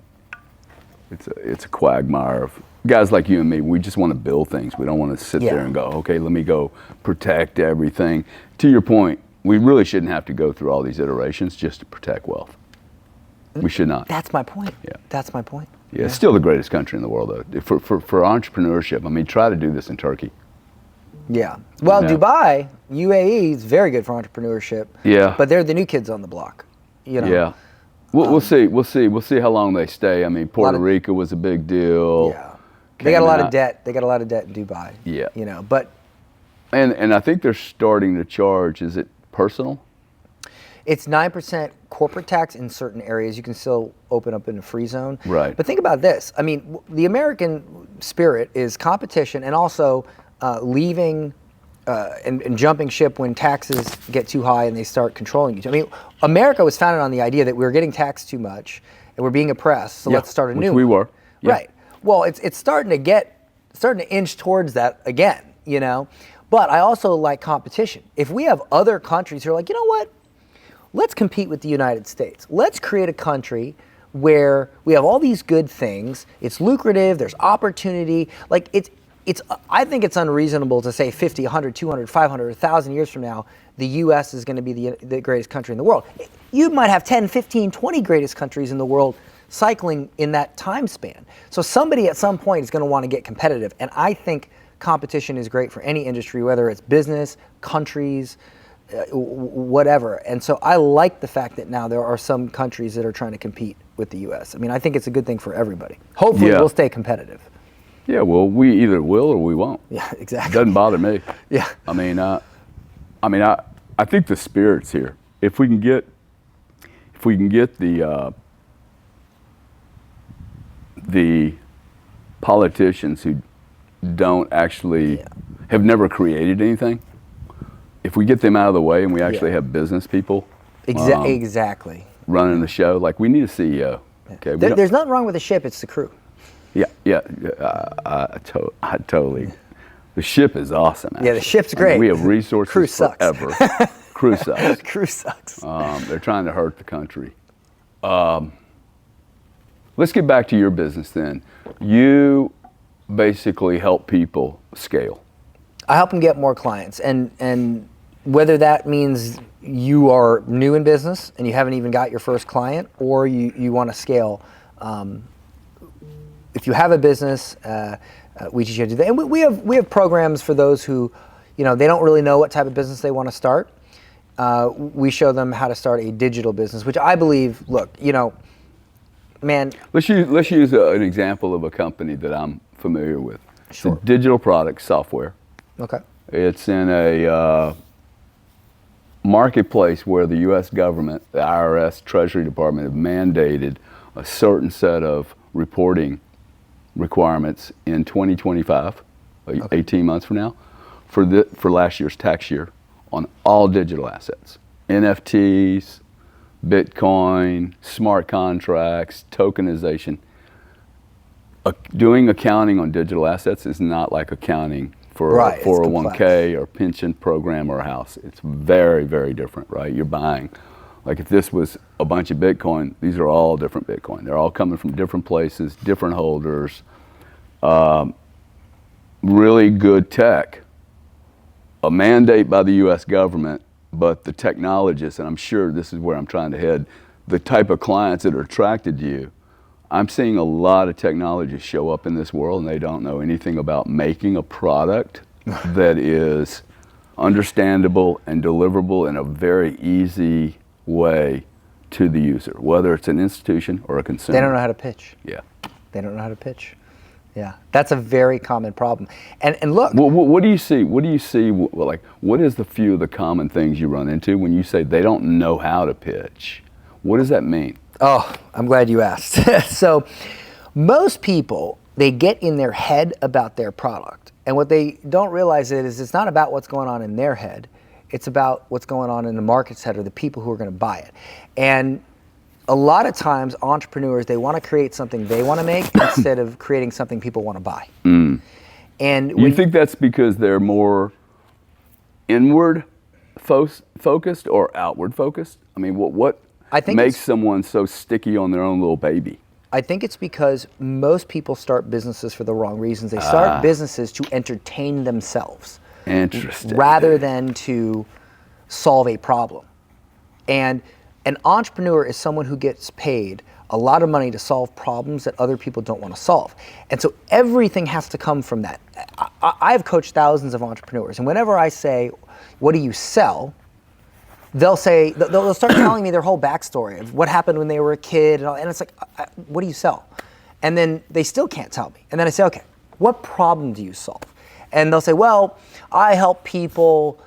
quagmire of guys like you and me. We just want to build things. We don't want to sit there and go, okay, let me go protect everything. To your point, we really shouldn't have to go through all these iterations just to protect wealth. We should not. That's my point. Yeah. That's my point. Yeah, it's still the greatest country in the world, though. For entrepreneurship, I mean, try to do this in Turkey. Yeah. Well, Dubai, UAE is very good for entrepreneurship. Yeah. But they're the new kids on the block. You know. Yeah. We'll see. We'll see how long they stay. I mean, Puerto Rico was a big deal. Yeah. They got a lot of debt. They got a lot of debt in Dubai. Yeah. You know, but. And I think they're starting to charge. Is it personal? It's 9% corporate tax in certain areas. You can still open up in a free zone. Right. But think about this. I mean, the American spirit is competition and also leaving and jumping ship when taxes get too high and they start controlling you. I mean, America was founded on the idea that we were getting taxed too much and we're being oppressed. So let's start a new one. We were. Yeah. Right. Well, it's starting to inch towards that again, you know. But I also like competition. If we have other countries who are like, you know what? Let's compete with the United States. Let's create a country where we have all these good things. It's lucrative. There's opportunity. Like I think it's unreasonable to say 50, 100, 200, 500, 1,000 years from now, the U.S. is going to be the greatest country in the world. You might have 10, 15, 20 greatest countries in the world cycling in that time span. So somebody at some point is going to want to get competitive. And I think competition is great for any industry, whether it's business, countries, whatever. And so I like the fact that now there are some countries that are trying to compete with the U.S. I mean, I think it's a good thing for everybody. Hopefully we'll stay competitive. Yeah, well, we either will or we won't. Yeah, exactly. It doesn't bother me. Yeah. I think the spirit's here. If we can get the politicians who don't actually have never created anything, if we get them out of the way and we actually have business people exactly running the show, like we need a CEO. Okay, there's nothing wrong with the ship, it's the crew. I totally. The ship is awesome. Actually. Yeah, the ship's great. I mean, we have resources crew sucks. forever. Crew sucks. Crew sucks. They're trying to hurt the country. Let's get back to your business then. You basically help people scale. I help them get more clients, and whether that means you are new in business and you haven't even got your first client, or you want to scale. If you have a business, we teach you how to do that. And we have programs for those who, you know, they don't really know what type of business they want to start. We show them how to start a digital business, which I believe, look, you know, man. Let's use an example of a company that I'm familiar with. Sure. It's a digital product software. Okay. It's in a marketplace where the U.S. government, the IRS, Treasury Department have mandated a certain set of reporting requirements in 2025, 18 months from now, for last year's tax year on all digital assets, NFTs, Bitcoin, smart contracts, tokenization. Doing accounting on digital assets is not like accounting for a 401k or pension program or a house. It's very, very different, right? You're buying, like if this was a bunch of Bitcoin, these are all different Bitcoin. They're all coming from different places, different holders, really good tech. A mandate by the U.S. government, but the technologists, and I'm sure this is where I'm trying to head, the type of clients that are attracted to you, I'm seeing a lot of technologists show up in this world and they don't know anything about making a product that is understandable and deliverable in a very easy way to the user, whether it's an institution or a consumer. They don't know how to pitch. Yeah. They don't know how to pitch. Yeah, that's a very common problem. And look. What do you see? What do you see? Like, what is the few of the common things you run into when you say they don't know how to pitch? What does that mean? Oh, I'm glad you asked. So, most people, they get in their head about their product, and what they don't realize is it's not about what's going on in their head. It's about what's going on in the market's head or the people who are going to buy it. And a lot of times, entrepreneurs, they want to create something they want to make instead of creating something people want to buy. Mm. And you think that's because they're more inward focused or outward focused? I mean, what makes someone so sticky on their own little baby? I think it's because most people start businesses for the wrong reasons. They start businesses to entertain themselves. Interesting. Rather than to solve a problem. And an entrepreneur is someone who gets paid a lot of money to solve problems that other people don't want to solve. And so everything has to come from that. I've coached thousands of entrepreneurs, and whenever I say, what do you sell? They'll say, they'll start telling me their whole backstory of what happened when they were a kid, and it's like, what do you sell? And then they still can't tell me. And then I say, okay, what problem do you solve? And they'll say, well, I help people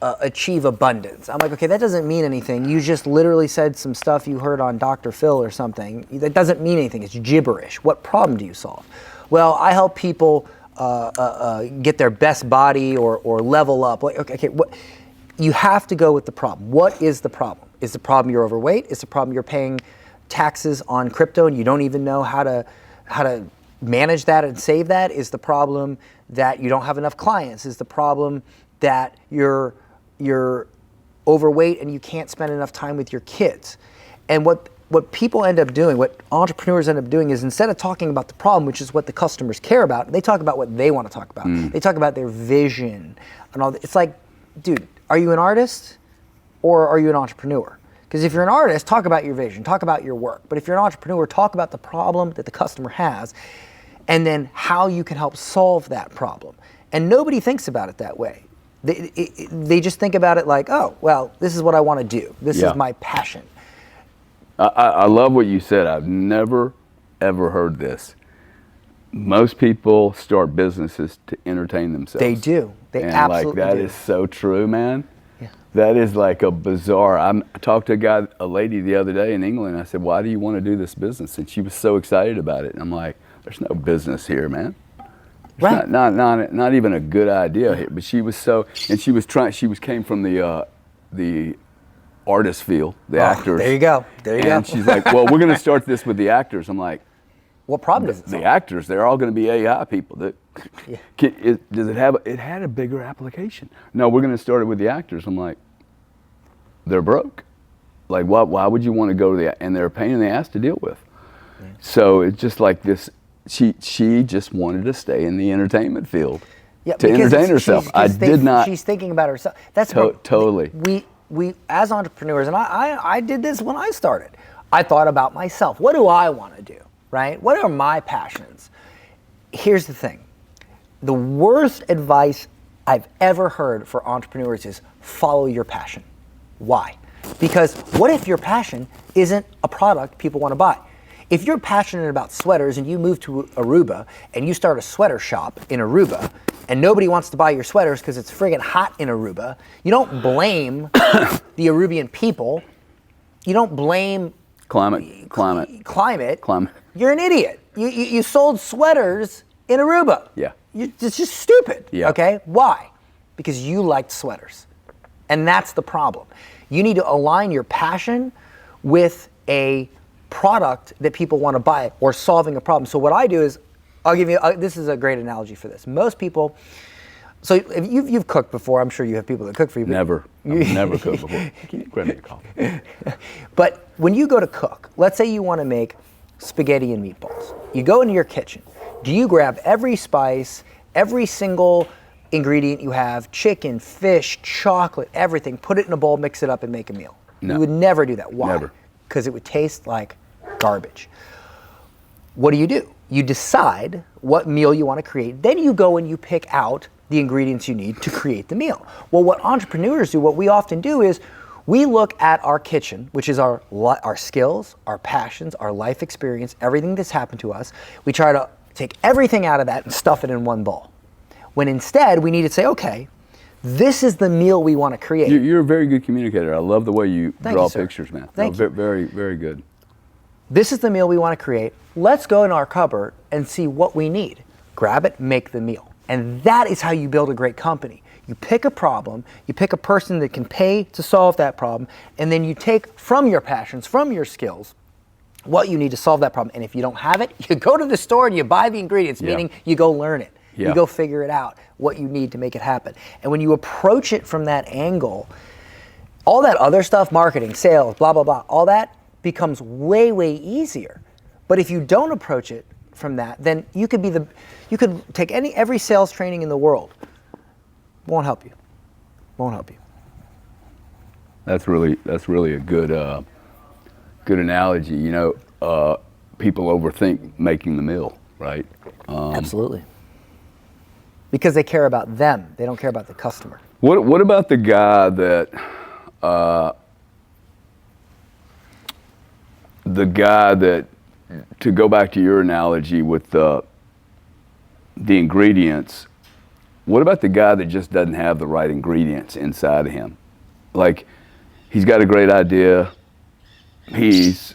achieve abundance. I'm like, okay, that doesn't mean anything. You just literally said some stuff you heard on Dr. Phil or something. That doesn't mean anything. It's gibberish. What problem do you solve? Well, I help people get their best body or level up. Like, okay, what? You have to go with the problem. What is the problem? Is the problem you're overweight? Is the problem you're paying taxes on crypto and you don't even know how to manage that and save that? Is the problem that you don't have enough clients? Is the problem that you're overweight and you can't spend enough time with your kids? And what people end up doing, what entrepreneurs end up doing is instead of talking about the problem, which is what the customers care about, they talk about what they want to talk about. They talk about their vision and all that. It's like, dude, are you an artist or are you an entrepreneur? Because if you're an artist, talk about your vision, talk about your work. But if you're an entrepreneur, talk about the problem that the customer has and then how you can help solve that problem. And nobody thinks about it that way. They just think about it like, oh, well, this is what I want to do. This is my passion. I love what you said. I've never, ever heard this. Most people start businesses to entertain themselves. They do. They absolutely do. Like, that is so true, man. Yeah. That is like a bizarre. I talked to a lady the other day in England. I said, why do you want to do this business? And she was so excited about it. And I'm like, there's no business here, man. Right. Not even a good idea here. But she was so, and she was trying. Came from the artist field, the actors. There you go. And she's like, well, we're going to start this with the actors. I'm like, what problem does it solve? The actors, they're all going to be AI people. Does it have? It had a bigger application. No, we're going to start it with the actors. I'm like, they're broke. Like, why would you want to go to and they're a pain in the ass to deal with. Yeah. So it's just like this. She just wanted to stay in the entertainment field to entertain herself. She's thinking about herself. That's totally. We as entrepreneurs, and I did this when I started. I thought about myself. What do I want to do? Right? What are my passions? Here's the thing. The worst advice I've ever heard for entrepreneurs is follow your passion. Why? Because what if your passion isn't a product people want to buy? If you're passionate about sweaters and you move to Aruba and you start a sweater shop in Aruba and nobody wants to buy your sweaters because it's friggin' hot in Aruba, you don't blame the Arubian people. You don't blame Climate. You're an idiot. You sold sweaters in Aruba. Yeah. It's just stupid. Yeah. Okay? Why? Because you liked sweaters. And that's the problem. You need to align your passion with a product that people want to buy or solving a problem. So what I do is, I'll give you, this is a great analogy for this. Most people, so if you've cooked before, I'm sure you have people that cook for you. Never. I've never cooked before. Grab me a coffee. But when you go to cook, let's say you want to make spaghetti and meatballs. You go into your kitchen. Do you grab every spice, every single ingredient you have, chicken, fish, chocolate, everything, put it in a bowl, mix it up, and make a meal? No. You would never do that. Why? Never. Because it would taste like garbage. What do? You decide what meal you want to create. Then you go and you pick out the ingredients you need to create the meal. Well, what entrepreneurs do, what we often do is we look at our kitchen, which is our skills, our passions, our life experience, everything that's happened to us. We try to take everything out of that and stuff it in one bowl. When instead, we need to say, okay, this is the meal we want to create. You're a very good communicator. I love the way you draw you, sir. pictures, man. Thank you. Very, very good. This is the meal we want to create. Let's go in our cupboard and see what we need. Grab it, make the meal. And that is how you build a great company. You pick a problem, you pick a person that can pay to solve that problem, and then you take from your passions, from your skills, what you need to solve that problem. And if you don't have it, you go to the store and you buy the ingredients, meaning you go learn it. Yeah. You go figure it out, what you need to make it happen. And when you approach it from that angle, all that other stuff, marketing, sales, blah, blah, blah, all that becomes way, way easier. But if you don't approach it from that, then you could take every sales training in the world. Won't help you. Won't help you. That's really a good analogy. You know, people overthink making the meal, right? Absolutely. Because they care about them. They don't care about the customer. What about the guy that to go back to your analogy with the ingredients, what about the guy that just doesn't have the right ingredients inside of him? Like, he's got a great idea, he's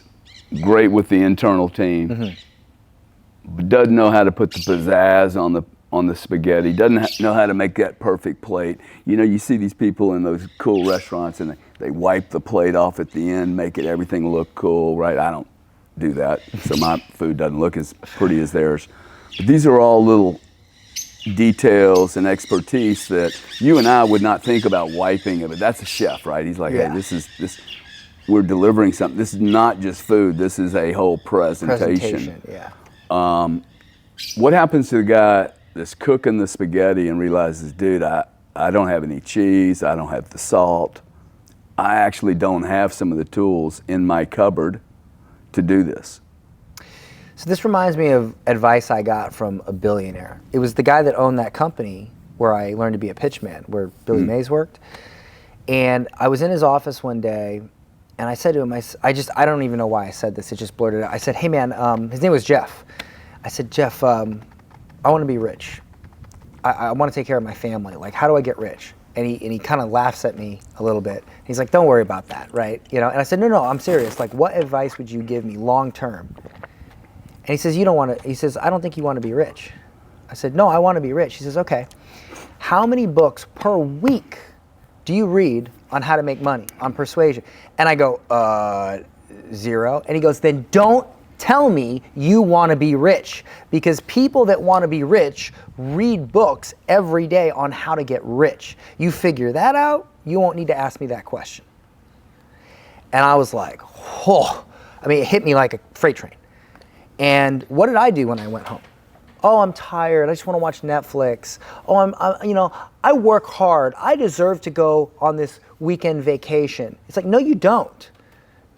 great with the internal team, but doesn't know how to put the pizzazz on the spaghetti, doesn't know how to make that perfect plate. You know, you see these people in those cool restaurants and they wipe the plate off at the end, make everything look cool, right? I don't do that, so my food doesn't look as pretty as theirs. But these are all little details and expertise that you and I would not think about wiping it, but that's a chef, right? He's like, hey, this we're delivering something. This is not just food, this is a whole presentation. What happens to the guy that's cooking the spaghetti and realizes, dude, I don't have any cheese, I don't have the salt, I actually don't have some of the tools in my cupboard to do this? So this reminds me of advice I got from a billionaire. It was the guy that owned that company where I learned to be a pitchman, where Billy Mays worked. And I was in his office one day, and I said to him, I don't even know why I said this, it just blurted out. I said, hey man, his name was Jeff. I said, Jeff, I want to be rich. I want to take care of my family. Like, how do I get rich? And he kind of laughs at me a little bit. He's like, don't worry about that, right? You know. And I said, no, I'm serious. Like, what advice would you give me long term? And he says, you don't want to. He says, I don't think you want to be rich. I said, no, I want to be rich. He says, okay. How many books per week do you read on how to make money, on persuasion? And I go, 0. And he goes, then don't tell me you want to be rich, because people that want to be rich read books every day on how to get rich. You figure that out, you won't need to ask me that question. And I was like, oh, I mean, it hit me like a freight train. And what did I do when I went home? Oh, I'm tired. I just want to watch Netflix. Oh, I work hard. I deserve to go on this weekend vacation. It's like, no, you don't.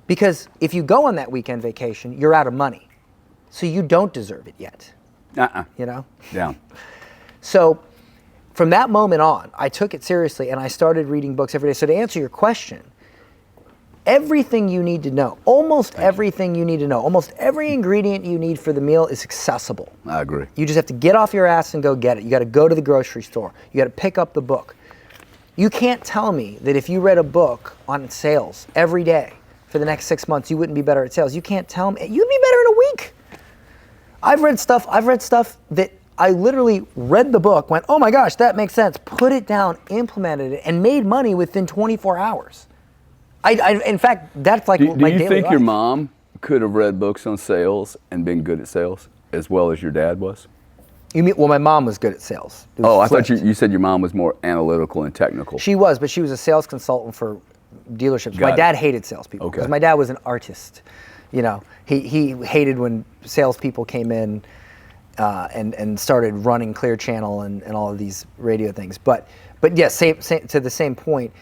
Because if you go on that weekend vacation, you're out of money. So you don't deserve it yet. You know? Yeah. So from that moment on, I took it seriously and I started reading books every day. So to answer your question, everything you need to know, almost everything you need to know, almost every ingredient you need for the meal is accessible. I agree. You just have to get off your ass and go get it. You got to go to the grocery store. You got to pick up the book. You can't tell me that if you read a book on sales every day for the next 6 months, you wouldn't be better at sales. You can't tell me. You'd be better in a week. I've read stuff that I literally read the book, went, oh my gosh, that makes sense, put it down, implemented it, and made money within 24 hours. In fact, that's like my daily life. Do you think your mom could have read books on sales and been good at sales as well as your dad was? You mean, well, my mom was good at sales. I thought you said your mom was more analytical and technical. She was, but she was a sales consultant for dealerships. My dad hated salespeople because my dad was an artist. You know, he hated when salespeople came in and started running Clear Channel and all of these radio things. But yes, same to the same point.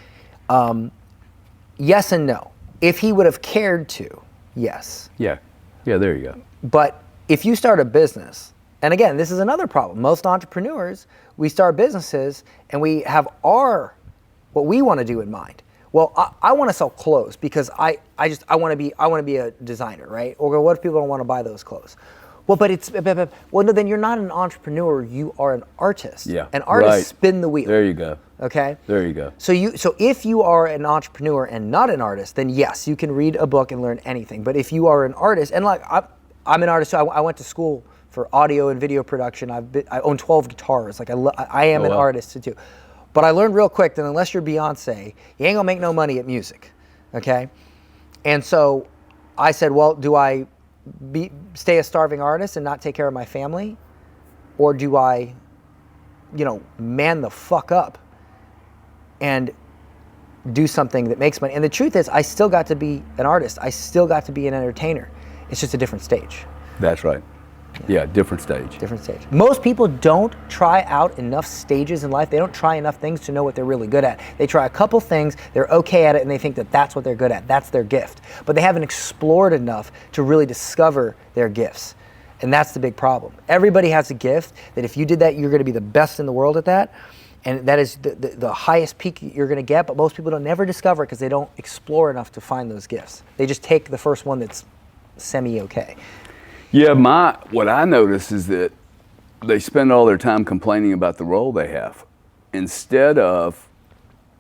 Yes and no. If he would have cared to, yes. Yeah, there you go. But if you start a business, and again, this is another problem. Most entrepreneurs, we start businesses and we have what we want to do in mind. Well, I want to sell clothes because I want to be a designer, right? Or what if people don't want to buy those clothes? Well, no, then you're not an entrepreneur. You are an artist. Yeah. And artists spin the wheel. There you go. Okay. There you go. So if you are an entrepreneur and not an artist, then yes, you can read a book and learn anything. But if you are an artist, and like I'm an artist, so I went to school for audio and video production. I own 12 guitars. Like I am an artist too. But I learned real quick that unless you're Beyonce, you ain't gonna make no money at music, okay? And so I said, well, do I stay a starving artist and not take care of my family? Or do I, man the fuck up and do something that makes money? And the truth is, I still got to be an artist. I still got to be an entertainer. It's just a different stage. That's right. Yeah, different stage. Different stage. Most people don't try out enough stages in life. They don't try enough things to know what they're really good at. They try a couple things, they're okay at it, and they think that that's what they're good at. That's their gift. But they haven't explored enough to really discover their gifts. And that's the big problem. Everybody has a gift that if you did that, you're going to be the best in the world at that. And that is the highest peak you're going to get. But most people don't never discover it because they don't explore enough to find those gifts. They just take the first one that's semi-okay. Yeah, what I notice is that they spend all their time complaining about the role they have instead of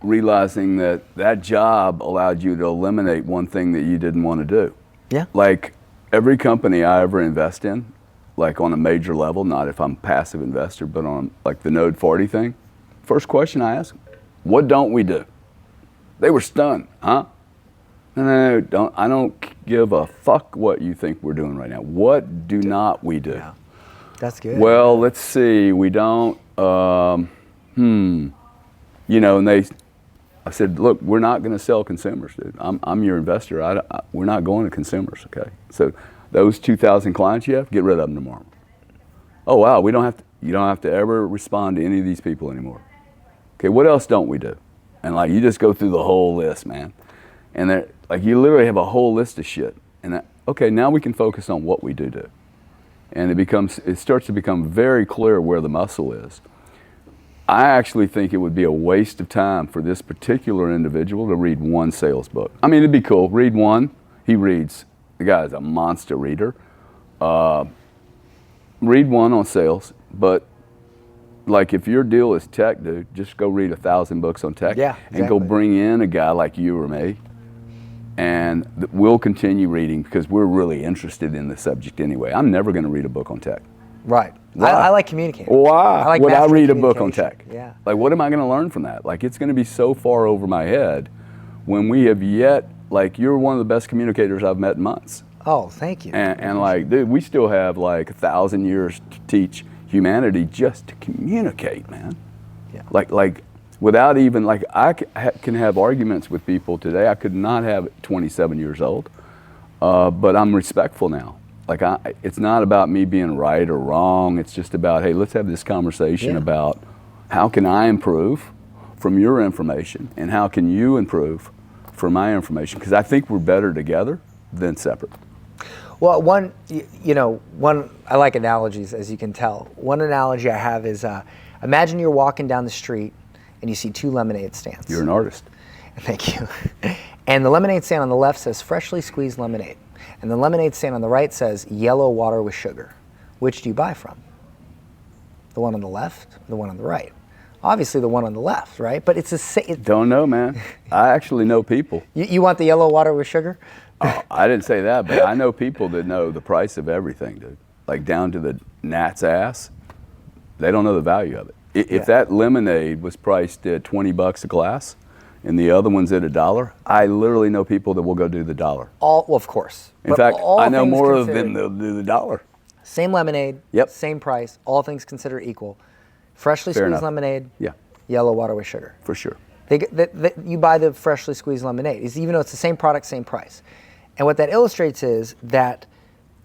realizing that job allowed you to eliminate one thing that you didn't want to do. Yeah. Like every company I ever invest in, like on a major level, not if I'm a passive investor, but on like the Node 40 thing, first question I ask them, what don't we do? They were stunned, huh? No, I don't give a fuck what you think we're doing right now. What do not we do? Yeah. That's good. Well, let's see. We don't, and I said, look, we're not going to sell consumers, dude. I'm your investor. We're not going to consumers, okay? So those 2,000 clients you have, get rid of them tomorrow. Oh, wow, you don't have to ever respond to any of these people anymore. Okay, what else don't we do? And like, you just go through the whole list, man. And you literally have a whole list of shit. And okay, now we can focus on what we do. And it starts to become very clear where the muscle is. I actually think it would be a waste of time for this particular individual to read one sales book. I mean, it'd be cool, read one. He reads, the guy's a monster reader. Read one on sales, but like if your deal is tech, dude, just go read 1,000 books on tech. Yeah, exactly. And go bring in a guy like you or me. And we'll continue reading because we're really interested in the subject anyway. I'm never going to read a book on tech. Right. I like communicating. Why would I read a book on tech? Yeah. Like, what am I going to learn from that? Like, it's going to be so far over my head when we have yet, like, you're one of the best communicators I've met in months. Oh, thank you. And like, dude, we still have like 1,000 years to teach humanity just to communicate, man. Yeah. Like. Without even, like, I can have arguments with people today I could not have at 27 years old, but I'm respectful now. Like, it's not about me being right or wrong. It's just about, hey, let's have this conversation about how can I improve from your information and how can you improve from my information? Because I think we're better together than separate. Well, I like analogies, as you can tell. One analogy I have is, imagine you're walking down the street and you see two lemonade stands. You're an artist. Thank you. And the lemonade stand on the left says freshly squeezed lemonade. And the lemonade stand on the right says yellow water with sugar. Which do you buy from? The one on the left, the one on the right? Obviously the one on the left, right? But it's a Don't know, man. I actually know people. You want the yellow water with sugar? Oh, I didn't say that, but I know people that know the price of everything, dude. Like down to the gnat's ass. They don't know the value of it. If that lemonade was priced at $20 a glass and the other one's at $1, I literally know people that will go do the $1. Well, of course. In fact, I know more of them that'll do the $1. Same lemonade, Yep. Same price, all things considered equal. Freshly Fair squeezed enough. lemonade, Yeah, yellow water with sugar. for sure. You buy the freshly squeezed lemonade, even though it's the same product, same price. And what that illustrates is that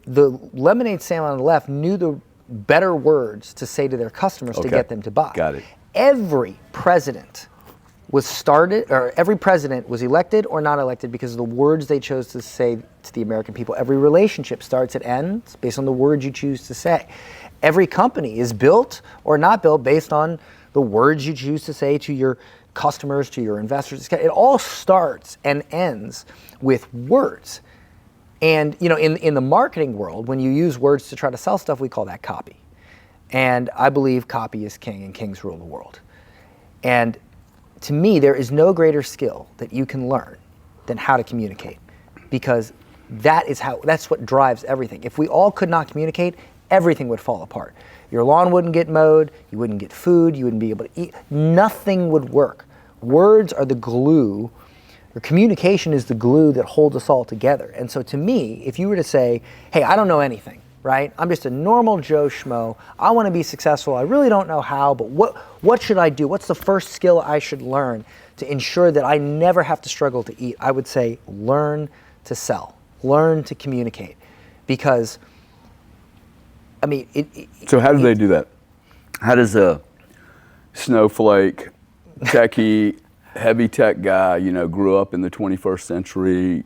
the lemonade stand on the left knew the better words to say to their customers to get them to buy. Got it. Every president was elected or not elected because of the words they chose to say to the American people. Every relationship starts and ends based on the words you choose to say. Every company is built or not built based on the words you choose to say to your customers, to your investors. It all starts and ends with words. And in the marketing world, when you use words to try to sell stuff, we call that copy. And I believe copy is king and kings rule the world. And to me, there is no greater skill that you can learn than how to communicate, because that's what drives everything. If we all could not communicate, everything would fall apart. Your lawn wouldn't get mowed, you wouldn't get food, you wouldn't be able to eat, nothing would work. Words are the glue, or communication is the glue that holds us all together. And so to me, if you were to say, hey, I don't know anything, right? I'm just a normal Joe Schmo. I want to be successful. I really don't know how, but what should I do? What's the first skill I should learn to ensure that I never have to struggle to eat? I would say learn to sell, learn to communicate. Because, I mean, So how do they do that? How does a snowflake, techie, heavy tech guy, grew up in the 21st century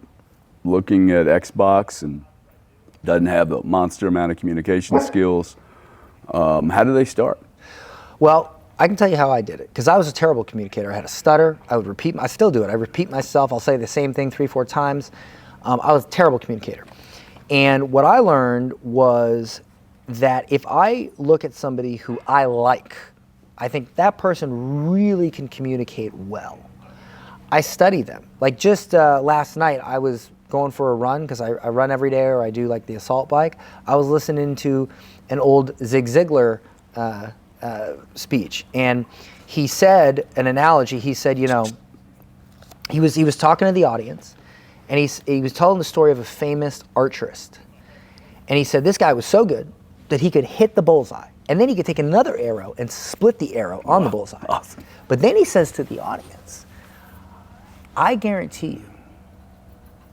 looking at Xbox and doesn't have the monster amount of communication skills, how do they start? Well, I can tell you how I did it, because I was a terrible communicator. I had a stutter. I still do it. I repeat myself. I'll say the same thing 3-4 times. I was a terrible communicator. And what I learned was that if I look at somebody who I like, I think that person really can communicate well. I study them. Like just last night, I was going for a run, because I run every day, or I do like the assault bike. I was listening to an old Zig Ziggler speech, and he said an analogy. He said, he was talking to the audience, and he was telling the story of a famous archerist, and he said this guy was so good that he could hit the bullseye, and then he could take another arrow and split the arrow on the bullseye. Awesome. But then he says to the audience, I guarantee you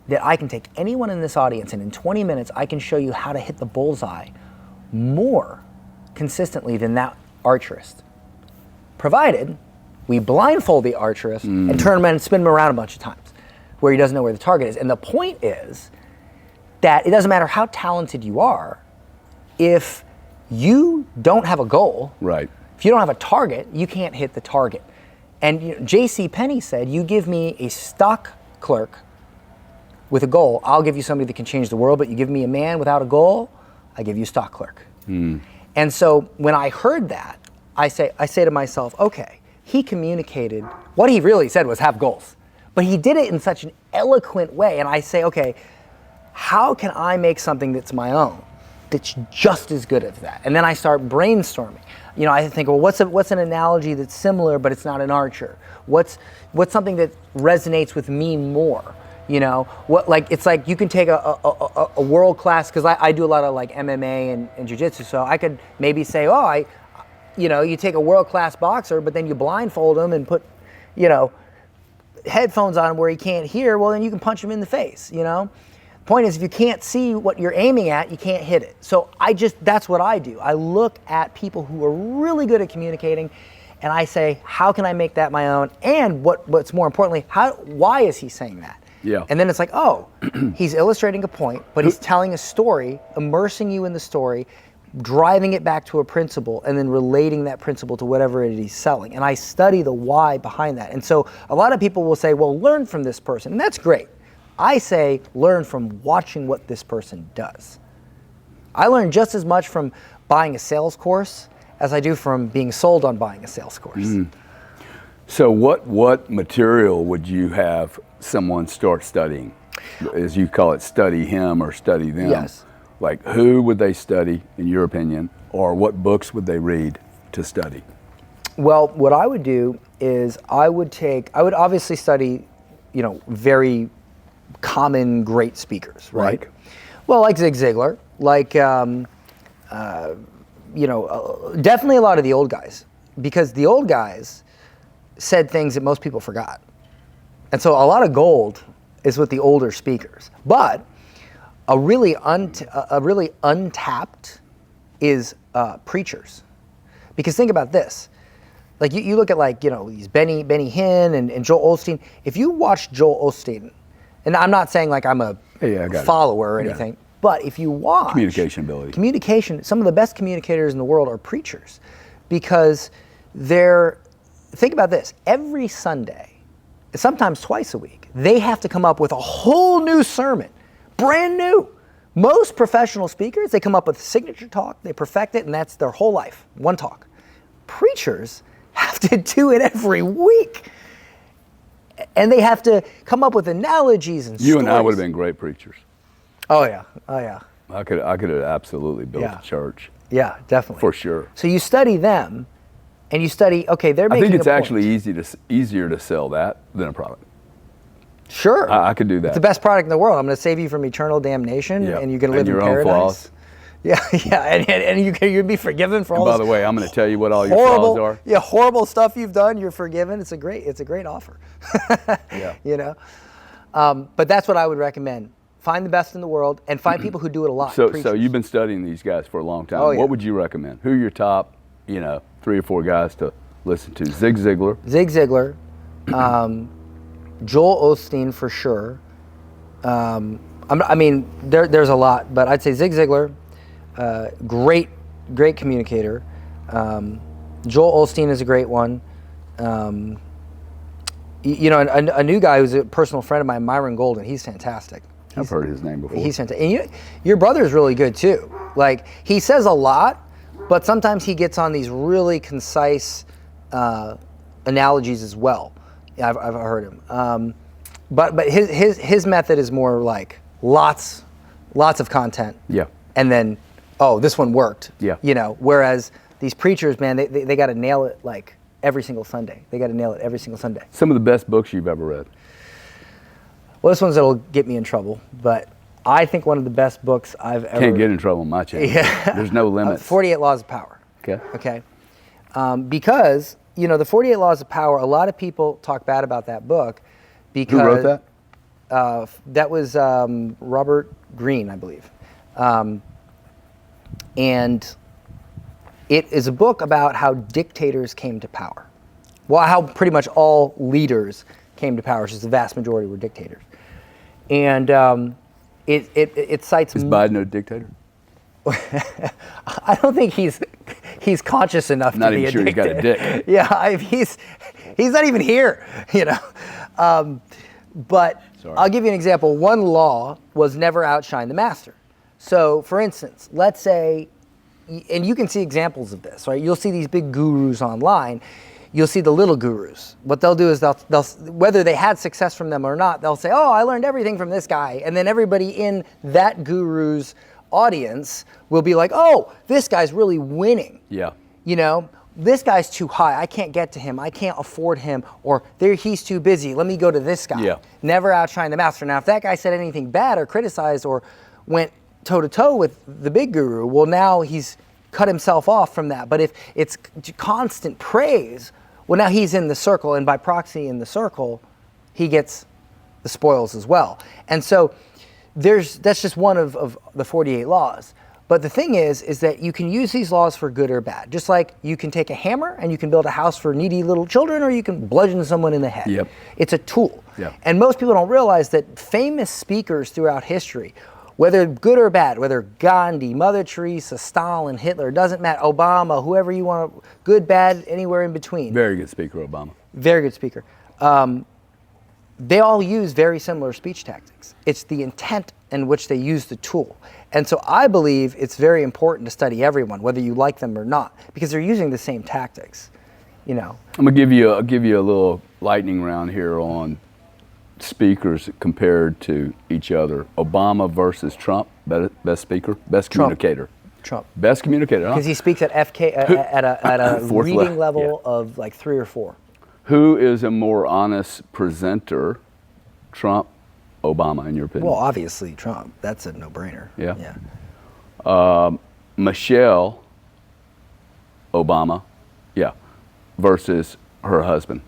that I can take anyone in this audience, and in 20 minutes I can show you how to hit the bullseye more consistently than that archerist, provided we blindfold the archerist and turn him and spin him around a bunch of times where he doesn't know where the target is. And the point is that it doesn't matter how talented you are, if you don't have a goal, Right. if you don't have a target, you can't hit the target. And J.C. Penney said, you give me a stock clerk with a goal, I'll give you somebody that can change the world, but you give me a man without a goal, I give you a stock clerk. And so when I heard that, I say to myself, okay, he communicated, what he really said was have goals, but he did it in such an eloquent way. And I say, okay, how can I make something that's my own that's just as good as that? And then I start brainstorming. I think, well, what's an analogy that's similar, but it's not an archer? What's something that resonates with me more? It's like you can take a world class, because I do a lot of like MMA and jiu-jitsu, so I could maybe say, you take a world class boxer, but then you blindfold him and put, headphones on him where he can't hear, well, then you can punch him in the face, Point is, if you can't see what you're aiming at, you can't hit it. So that's what I do. I look at people who are really good at communicating, and I say, how can I make that my own? And what's more importantly, why is he saying that? Yeah. And then it's like, oh, he's illustrating a point, but he's telling a story, immersing you in the story, driving it back to a principle and then relating that principle to whatever it is he's selling. And I study the why behind that. And so a lot of people will say, well, learn from this person. And that's great. I say learn from watching what this person does. I learn just as much from buying a sales course as I do from being sold on buying a sales course. So what material would you have someone start studying? As you call it, study him or study them. Yes. Like, who would they study, in your opinion, or what books would they read to study? Well, what I would do is I would obviously study, very common great speakers, right? Like? Well, like Zig Ziggler, like, definitely a lot of the old guys, because the old guys said things that most people forgot. And so a lot of gold is with the older speakers. But a really untapped is preachers. Because think about this. Like you look at these Benny Hinn and Joel Osteen. If you watch Joel Osteen, and I'm not saying like I'm a follower or anything, but if you watch communication ability, some of the best communicators in the world are preachers, because think about this, every Sunday, sometimes twice a week, they have to come up with a whole new sermon, brand new. Most professional speakers, they come up with a signature talk, they perfect it, and that's their whole life, one talk. Preachers have to do it every week. And they have to come up with analogies and stories. You and I would have been great preachers. Oh yeah. I could have absolutely built a church. Yeah, definitely. For sure. So you study them, and you study, okay, they're making I think it's a point. actually easier to sell that than a product. Sure. I could do that. It's the best product in the world. I'm going to save you from eternal damnation, and you're going to live in paradise. Own flaws. Yeah, and you'll be forgiven for all this. By the way, I'm going to tell you what all your flaws are. Yeah, horrible stuff you've done, you're forgiven. It's a great offer. Yeah. But that's what I would recommend. Find the best in the world and find people who do it a lot. So you've been studying these guys for a long time. Oh, yeah. What would you recommend? Who are your top, 3 or 4 guys to listen to? Zig Ziggler. Joel Osteen for sure. There's a lot, but I'd say Zig Ziggler, great communicator. Joel Osteen is a great one. A new guy who's a personal friend of mine, Myron Golden. He's fantastic. I've heard his name before. He's fantastic. And your brother's really good too. Like, he says a lot, but sometimes he gets on these really concise analogies as well. I've heard him. But his method is more like lots of content. Yeah. And then, this one worked. Yeah. Whereas these preachers, man, they got to nail it like every single Sunday. Some of the best books you've ever read. Well, this one's that'll get me in trouble, but I think one of the best books I've ever... Can't get in trouble on my channel. Yeah. There's no limits. 48 Laws of Power. Okay. Because, the 48 Laws of Power, a lot of people talk bad about that book because... Who wrote that? That was Robert Greene, I believe. And it is a book about how dictators came to power. Well, how pretty much all leaders came to power, just the vast majority were dictators. And it cites... Is Biden a dictator? I don't think he's conscious enough to be a dictator. Not even sure he's got a dick. Yeah, he's not even here, But Sorry. I'll give you an example. One law was never outshine the master. So, for instance, let's say, and you can see examples of this, right? You'll see these big gurus online. You'll see the little gurus. What they'll do is they'll whether they had success from them or not, they'll say, I learned everything from this guy. And then everybody in that guru's audience will be like, this guy's really winning. Yeah. This guy's too high. I can't get to him. I can't afford him. Or he's too busy. Let me go to this guy. Yeah. Never outshine the master. Now, if that guy said anything bad or criticized or went toe-to-toe with the big guru, well, now he's cut himself off from that. But if it's constant praise, well, now he's in the circle, and by proxy in the circle, he gets the spoils as well. And so that's just one of the 48 laws. But the thing is that you can use these laws for good or bad. Just like you can take a hammer and you can build a house for needy little children, or you can bludgeon someone in the head. Yep. It's a tool. Yep. And most people don't realize that famous speakers throughout history Whether good or bad, whether Gandhi, Mother Teresa, Stalin, Hitler, doesn't matter, Obama, whoever you want, good, bad, anywhere in between. Very good speaker, Obama. Very good speaker. They all use very similar speech tactics. It's the intent in which they use the tool. And so I believe it's very important to study everyone, whether you like them or not, because they're using the same tactics, you know. I'll give you a little lightning round here on speakers compared to each other. Obama versus Trump, best speaker, best communicator. Trump. Best communicator, huh? Because he speaks at at a reading level of like 3 or 4. Who is a more honest presenter, Trump, Obama, in your opinion? Well, obviously Trump. That's a no-brainer. Yeah. Michelle Obama, versus her husband.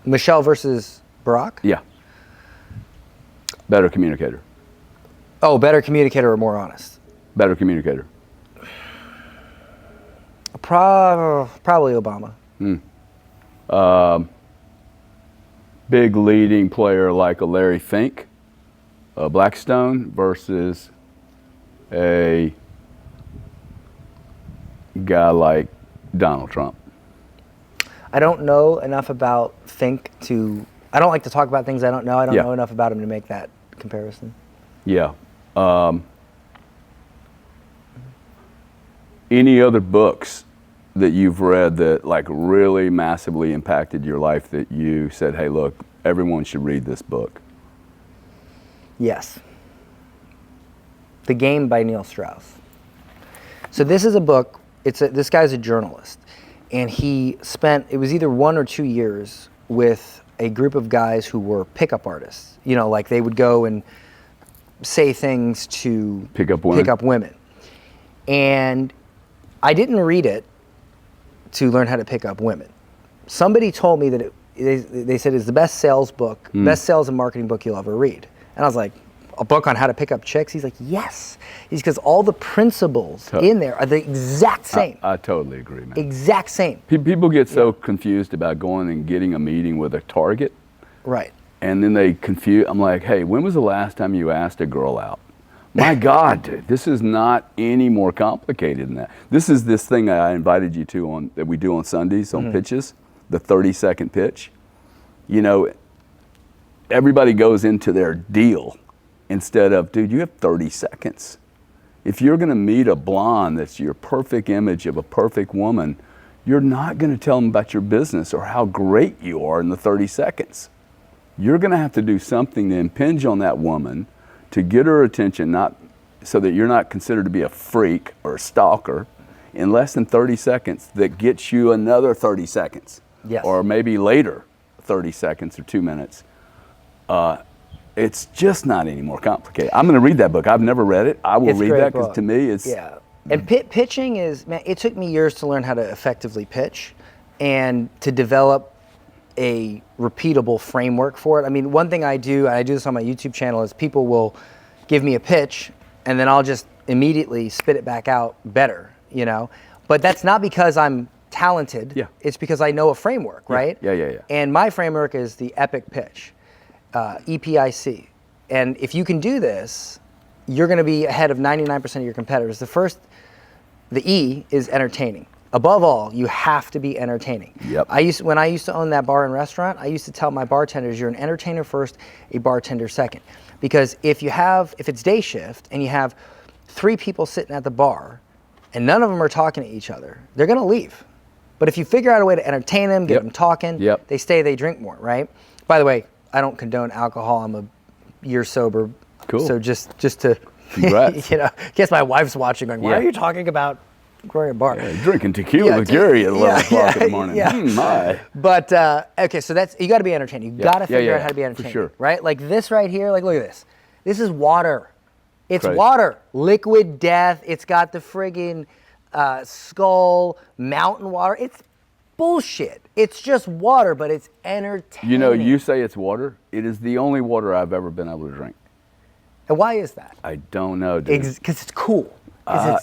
Michelle versus Barack? Yeah. Better communicator. Oh, better communicator or more honest? Better communicator. Probably Obama. Big leading player like a Larry Fink, Blackstone, versus a guy like Donald Trump. I don't know enough about Fink to... I don't like to talk about things I don't know. I don't know enough about him to make that comparison. Yeah. Any other books that you've read that like really massively impacted your life that you said, hey, look, everyone should read this book? Yes. The Game by Neil Strauss. So this is a book. This guy's a journalist, and he spent, it was either 1 or 2 years with a group of guys who were pickup artists. You know, like they would go and say things to pick up women. And I didn't read it to learn how to pick up women. Somebody told me that they said it's the best sales book, best sales and marketing book you'll ever read. And I was like, a book on how to pick up chicks? He's like, yes. He's because all the principles in there are the exact same. I totally agree, man. Exact same. People get so confused about going and getting a meeting with a target. Right. And then they confuse. I'm like, hey, when was the last time you asked a girl out? My God, dude, this is not any more complicated than that. This is this thing I invited you to that we do on Sundays on pitches, the 30-second pitch. You know, everybody goes into their deal instead of, dude, you have 30 seconds. If you're going to meet a blonde that's your perfect image of a perfect woman, you're not going to tell them about your business or how great you are in the 30 seconds. You're going to have to do something to impinge on that woman to get her attention, not so that you're not considered to be a freak or a stalker, in less than 30 seconds that gets you another 30 seconds. Yes. Or maybe later 30 seconds or 2 minutes. It's just not any more complicated. I'm going to read that book. I've never read it. I will read that because to me it's... Yeah. And pitching is, man, it took me years to learn how to effectively pitch and to develop a repeatable framework for it. I mean, one thing I do, and I do this on my YouTube channel, is people will give me a pitch and then I'll just immediately spit it back out better, you know? But that's not because I'm talented. Yeah. It's because I know a framework, right? Yeah. And my framework is the epic pitch, EPIC. And if you can do this, you're going to be ahead of 99% of your competitors. The E is entertaining. Above all, you have to be entertaining. Yep. When I used to own that bar and restaurant, I used to tell my bartenders, you're an entertainer first, a bartender second. Because if it's day shift and you have 3 people sitting at the bar and none of them are talking to each other, they're going to leave. But if you figure out a way to entertain them, get them talking, they stay, they drink more, right? By the way, I don't condone alcohol. I'm a year sober. Cool. So just to, Congrats. you know, I guess my wife's watching going, why are you talking about growing a bar? Yeah, drinking tequila with Gary at 11 o'clock in the morning. My. But, okay, so you got to be entertaining. You got to figure out how to be entertaining, for sure. right? Like this right here, like look at this. This is water. It's Crazy. water. Liquid death. It's got the friggin' skull, mountain water. It's bullshit. It's just water, but it's entertaining. You know, you say it's water. It is the only water I've ever been able to drink. And why is that? I don't know, dude. Because it's cool.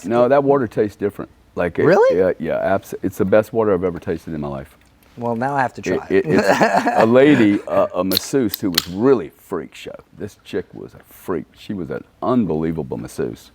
No, that water tastes different. Like really? Yeah. It's the best water I've ever tasted in my life. Well, now I have to try. It's a lady, a masseuse who was really freak show. This chick was a freak. She was an unbelievable masseuse.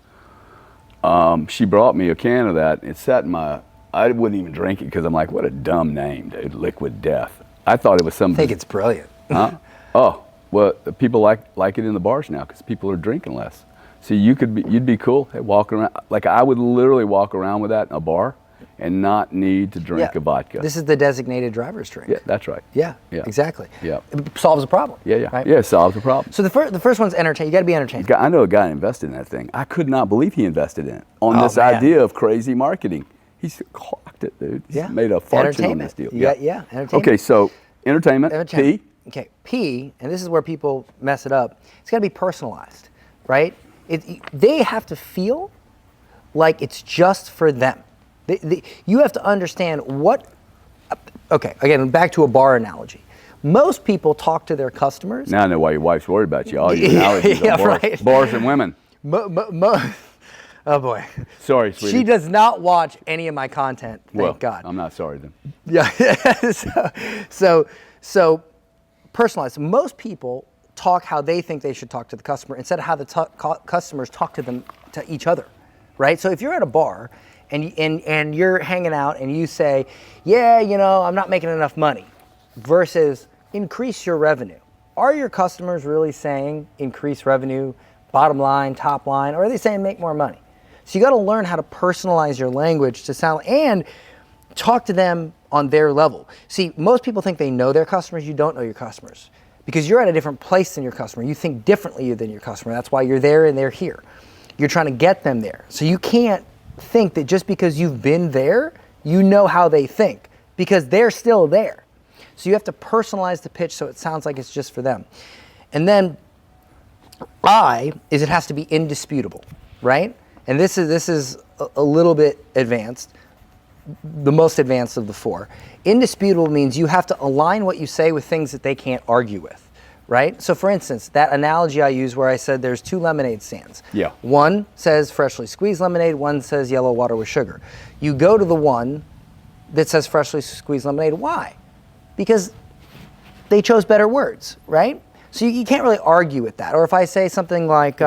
She brought me a can of that. It sat in my, I wouldn't even drink it because I'm like, what a dumb name, dude, Liquid Death. I thought it was something. I think it's brilliant. Huh? Oh, well, people like it in the bars now because people are drinking less. So you'd be cool, hey, walking around. Like I would literally walk around with that in a bar and not need to drink a vodka. This is the designated driver's drink. Yeah, that's right. Yeah, exactly. Yeah. It solves a problem. Yeah. Right? Yeah, it solves the problem. So the first one's entertain. You got to be entertaining. I know a guy invested in that thing. I could not believe he invested in it on this man. idea of crazy marketing. He's clocked it, dude. He's made a fortune on this deal. Yeah, entertainment. Okay, so entertainment. P. Okay, P, and this is where people mess it up. It's got to be personalized, right? They have to feel like it's just for them. You have to understand what. Okay, again, back to a bar analogy. Most people talk to their customers. Now I know why your wife's worried about you. All your analogies are bars, right. Bars and women. Oh boy. Sorry, sweetie. She does not watch any of my content. Thank God. I'm not sorry then. Yeah. So personalized. Most people talk how they think they should talk to the customer instead of how the customers talk to each other, right? So if you're at a bar and you're hanging out and you say, yeah, I'm not making enough money, versus increase your revenue. Are your customers really saying increase revenue, bottom line, top line, or are they saying make more money? So you got to learn how to personalize your language to sound and talk to them on their level. See, most people think they know their customers. You don't know your customers because you're at a different place than your customer. You think differently than your customer. That's why you're there and they're here. You're trying to get them there. So you can't think that just because you've been there, you know how they think because they're still there. So you have to personalize the pitch so it sounds like it's just for them. And then it has to be indisputable, right? And this is a little bit advanced, the most advanced of the four. Indisputable means you have to align what you say with things that they can't argue with, right? So for instance, that analogy I used where I said there's 2 lemonade stands. Yeah. One says freshly squeezed lemonade, one says yellow water with sugar. You go to the one that says freshly squeezed lemonade. Why? Because they chose better words, right? So you can't really argue with that. Or if I say something like,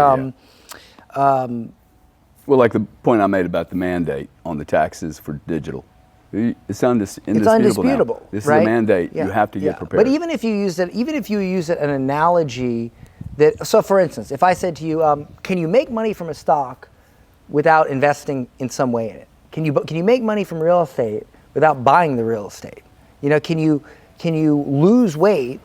well, like the point I made about the mandate on the taxes for digital. It's indisputable now. This right? is a mandate. You have to get prepared. But even if you use an analogy that, so for instance, if I said to you, can you make money from a stock without investing in some way in it? Can you make money from real estate without buying the real estate? Can you lose weight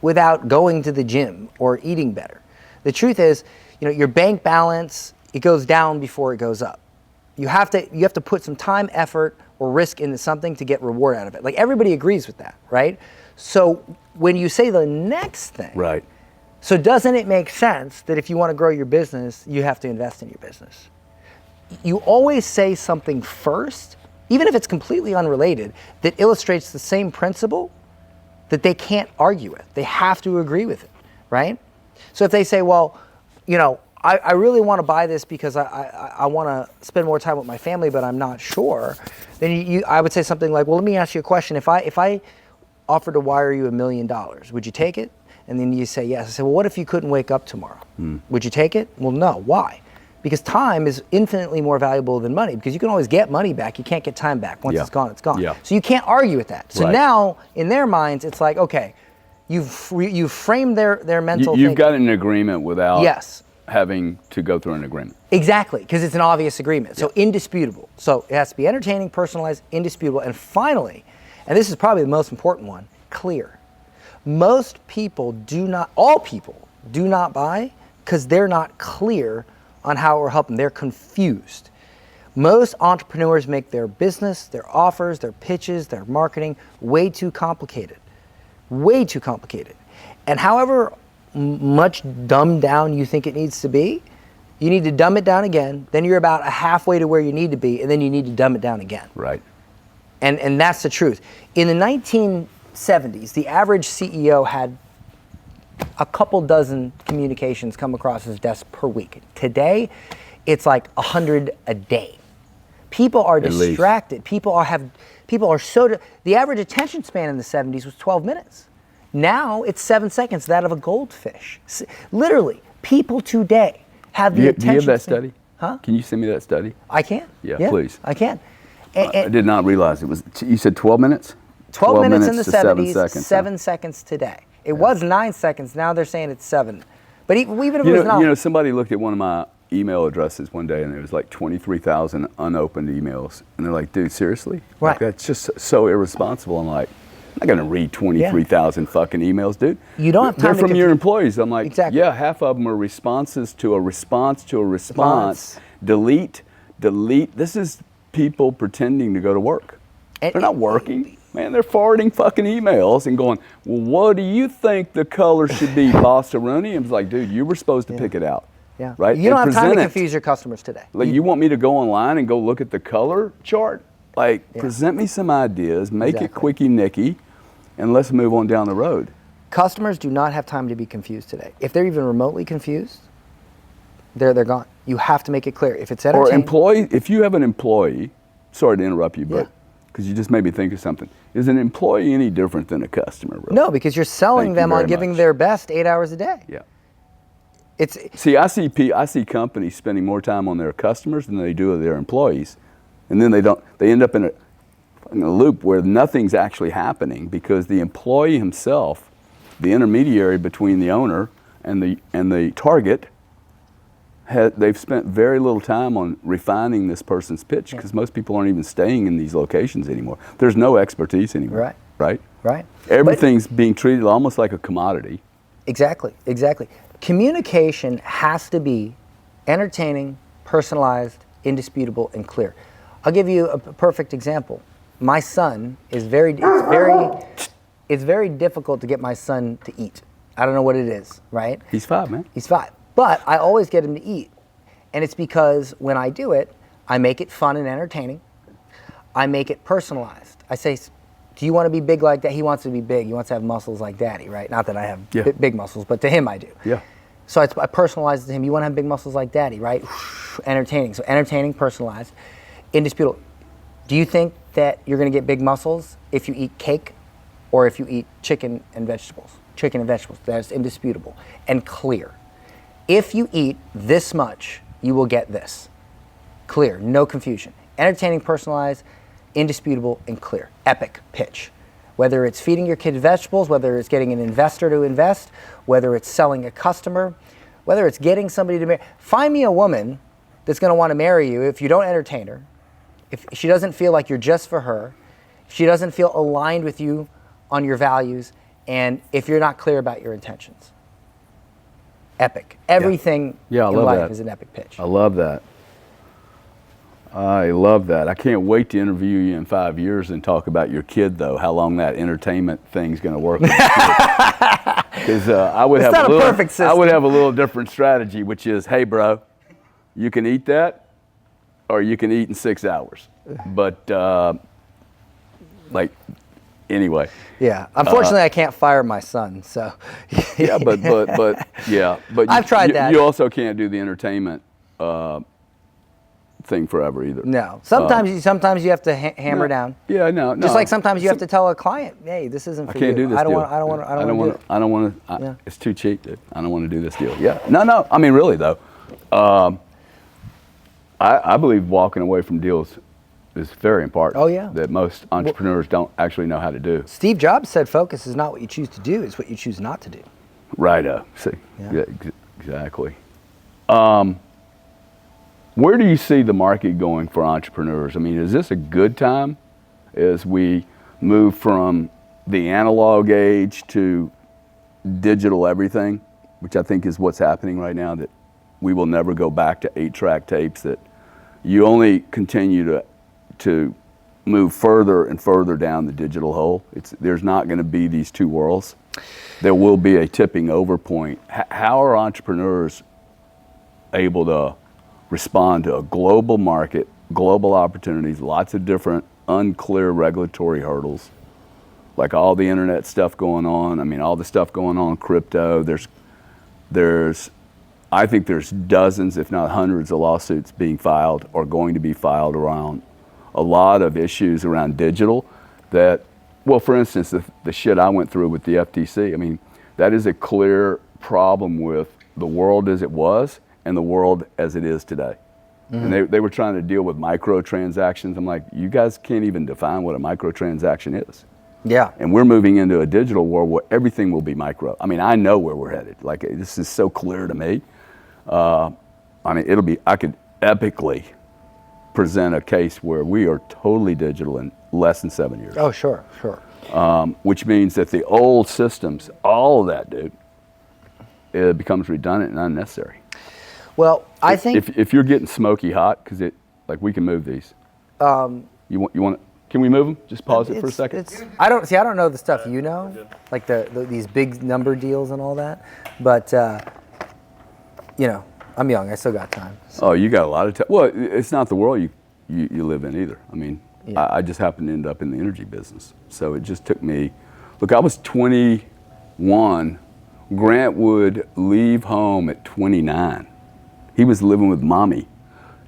without going to the gym or eating better? The truth is, your bank balance, it goes down before it goes up. You have to put some time, effort, or risk into something to get reward out of it. Like everybody agrees with that, right? So when you say the next thing, right. So doesn't it make sense that if you want to grow your business, you have to invest in your business? You always say something first, even if it's completely unrelated, that illustrates the same principle that they can't argue with. They have to agree with it, right? So if they say, well, I really want to buy this because I want to spend more time with my family, but I'm not sure, then I would say something like, well, let me ask you a question. If I offered to wire you $1 million, would you take it? And then you say yes. I say, well, what if you couldn't wake up tomorrow? Would you take it? Well, no. Why? Because time is infinitely more valuable than money because you can always get money back. You can't get time back. Once it's gone, it's gone. Yeah. So you can't argue with that. So now, in their minds, it's like, okay, you've framed their mental thinking. You've got an agreement without having to go through an agreement. Exactly, because it's an obvious agreement. So indisputable. So it has to be entertaining, personalized, indisputable. And finally, and this is probably the most important one, clear. All people do not buy because they're not clear on how it will help them. They're confused. Most entrepreneurs make their business, their offers, their pitches, their marketing way too complicated. Way too complicated. And however much dumbed down you think it needs to be, you need to dumb it down again, then you're about halfway to where you need to be, and then you need to dumb it down again. Right. And that's the truth. In the 1970s, the average CEO had a couple dozen communications come across his desk per week. Today, it's like 100 a day. People are least. distracted. People are so, the average attention span in the 70s was 12 minutes. Now it's 7 seconds, that of a goldfish. Literally, people today have the attention Do you have that span. study? Huh? Can you send me that study? I can. Yeah, please. I can. I did not realize it was, you said 12 minutes? 12 minutes in the to 7 70s, seconds, 7 seconds today. It was 9 seconds, now they're saying it's 7. But even if it You was know, not. you know, somebody looked at one of my email addresses one day and there was like 23,000 unopened emails. And they're like, dude, seriously? Right. Like, that's just so irresponsible. I'm like, I'm not going to read 23,000 fucking emails, dude. You don't have time They're to from your confuse- employees. I'm like, Exactly. yeah, half of them are responses to a response to a response. Delete. This is people pretending to go to work. And- They're not working. Man, they're forwarding fucking emails and going, well, what do you think the color should be, Bossaroni? And it's like, dude, you were supposed to pick it out. Yeah. Right? You don't And have time to present it. confuse your customers today. Like, you want me to go online and go look at the color chart? Like, present me some ideas, make it Exactly. quickie nicky, and let's move on down the road. Customers do not have time to be confused today. If they're even remotely confused, they're gone. You have to make it clear. If it's Or entertaining, if you have an employee, sorry to interrupt you, Yeah. but because you just made me think of something. Is an employee any different than a customer? Really? no, because you're selling Thank you them on very giving much. their best 8 hours a day. Yeah. It's See, I see companies spending more time on their customers than they do with their employees, and then they end up in a loop where nothing's actually happening because the employee himself, the intermediary between the owner and the target, they've spent very little time on refining this person's pitch because most people aren't even staying in these locations anymore. There's no expertise anymore. Right. Right. right. Everything's being treated almost like a commodity. Exactly. Communication has to be entertaining, personalized, indisputable, and clear. I'll give you a perfect example. My son is it's very difficult to get my son to eat. I don't know what it is, right? He's 5, man. He's 5. But I always get him to eat. And it's because when I do it, I make it fun and entertaining. I make it personalized. I say, do you want to be big like that? He wants to be big. He wants to have muscles like daddy, right? Not that I have big muscles, but to him I do. Yeah. So I personalize it to him. You want to have big muscles like daddy, right? Entertaining. So entertaining, personalized, indisputable. Do you think that you're going to get big muscles if you eat cake or if you eat chicken and vegetables? Chicken and vegetables. That's indisputable and clear. If you eat this much, you will get this. Clear, no confusion. Entertaining, personalized, indisputable, and clear. Epic pitch. Whether it's feeding your kid vegetables, whether it's getting an investor to invest, whether it's selling a customer, whether it's getting somebody to marry. Find me a woman that's going to want to marry you if you don't entertain her, if she doesn't feel like you're just for her, if she doesn't feel aligned with you on your values, and if you're not clear about your intentions. Epic. Everything I in love life that. is an epic pitch. I love that. I love that. I can't wait to interview you in 5 years and talk about your kid, though, how long that entertainment thing's going to work. Because I would have I would have a little different strategy, which is, hey, bro, you can eat that, or you can eat in 6 hours. But anyway. Yeah. Unfortunately, I can't fire my son. So. Yeah, but I've tried that. You also can't do the entertainment thing forever either. No. Sometimes you have to hammer down. Yeah, no. Just like sometimes you have to tell a client, hey, this isn't for you. I can't do this I don't deal. want to. I don't want to. Yeah. It's too cheap, dude. I don't want to do this deal. Yeah. No. I mean, really though, I believe walking away from deals is very important. Oh, yeah. That most entrepreneurs don't actually know how to do. Steve Jobs said, "Focus is not what you choose to do; it's what you choose not to do." Right. See. Yeah. Exactly. Where do you see the market going for entrepreneurs? I mean, is this a good time as we move from the analog age to digital everything, which I think is what's happening right now, that we will never go back to 8-track tapes, that you only continue to move further and further down the digital hole? There's not going to be these two worlds. There will be a tipping over point. How are entrepreneurs able to respond to a global market, global opportunities, lots of different unclear regulatory hurdles, like all the internet stuff going on? I mean, all the stuff going on, crypto. There's I think there's dozens, if not hundreds, of lawsuits being filed or going to be filed around a lot of issues around digital that, well, for instance, the shit I went through with the FTC, I mean, that is a clear problem with the world as it was and the world as it is today. And they were trying to deal with microtransactions. I'm like, you guys can't even define what a microtransaction is. Yeah. And we're moving into a digital world where everything will be micro. I mean, I know where we're headed. Like, this is so clear to me. I mean, I could epically present a case where we are totally digital in less than 7 years. Oh, sure. Which means that the old systems, all of that, dude, it becomes redundant and unnecessary. Well, I think if you're getting smoky hot, because we can move these. You want? Can we move them? Just pause it for a second. I don't know the stuff you know, like these big number deals and all that. But I'm young. I still got time. So. Oh, you got a lot of time. Well, it's not the world you live in either. I mean, I just happened to end up in the energy business, so it just took me. Look, I was 21. Grant would leave home at 29. He was living with mommy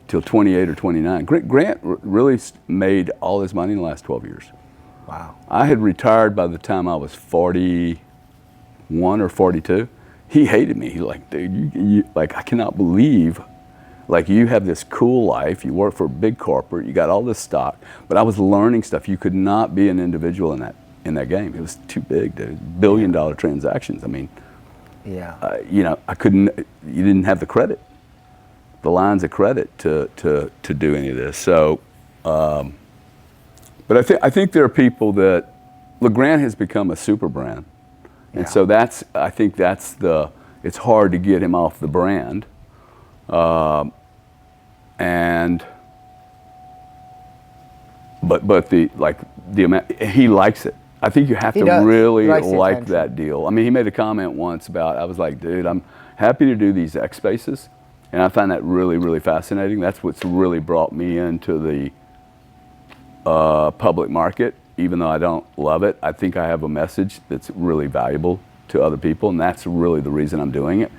till 28 or 29. Grant really made all his money in the last 12 years. Wow. I had retired by the time I was 41 or 42. He hated me. He's like, dude, you like, I cannot believe, like, you have this cool life. You work for a big corporate. You got all this stock. But I was learning stuff. You could not be an individual in that game. It was too big, dude. $1 billion transactions. I mean, yeah. I couldn't. You didn't have the credit. The lines of credit to do any of this. So, but I think there are people that, look, Grant has become a super brand, and so I think that's it's hard to get him off the brand, but the amount he likes it. I think you have to really like that deal. I mean, he made a comment once about, I was like, dude, I'm happy to do these X spaces. And I find that really, really fascinating. That's what's really brought me into the public market, even though I don't love it. I think I have a message that's really valuable to other people, and that's really the reason I'm doing it.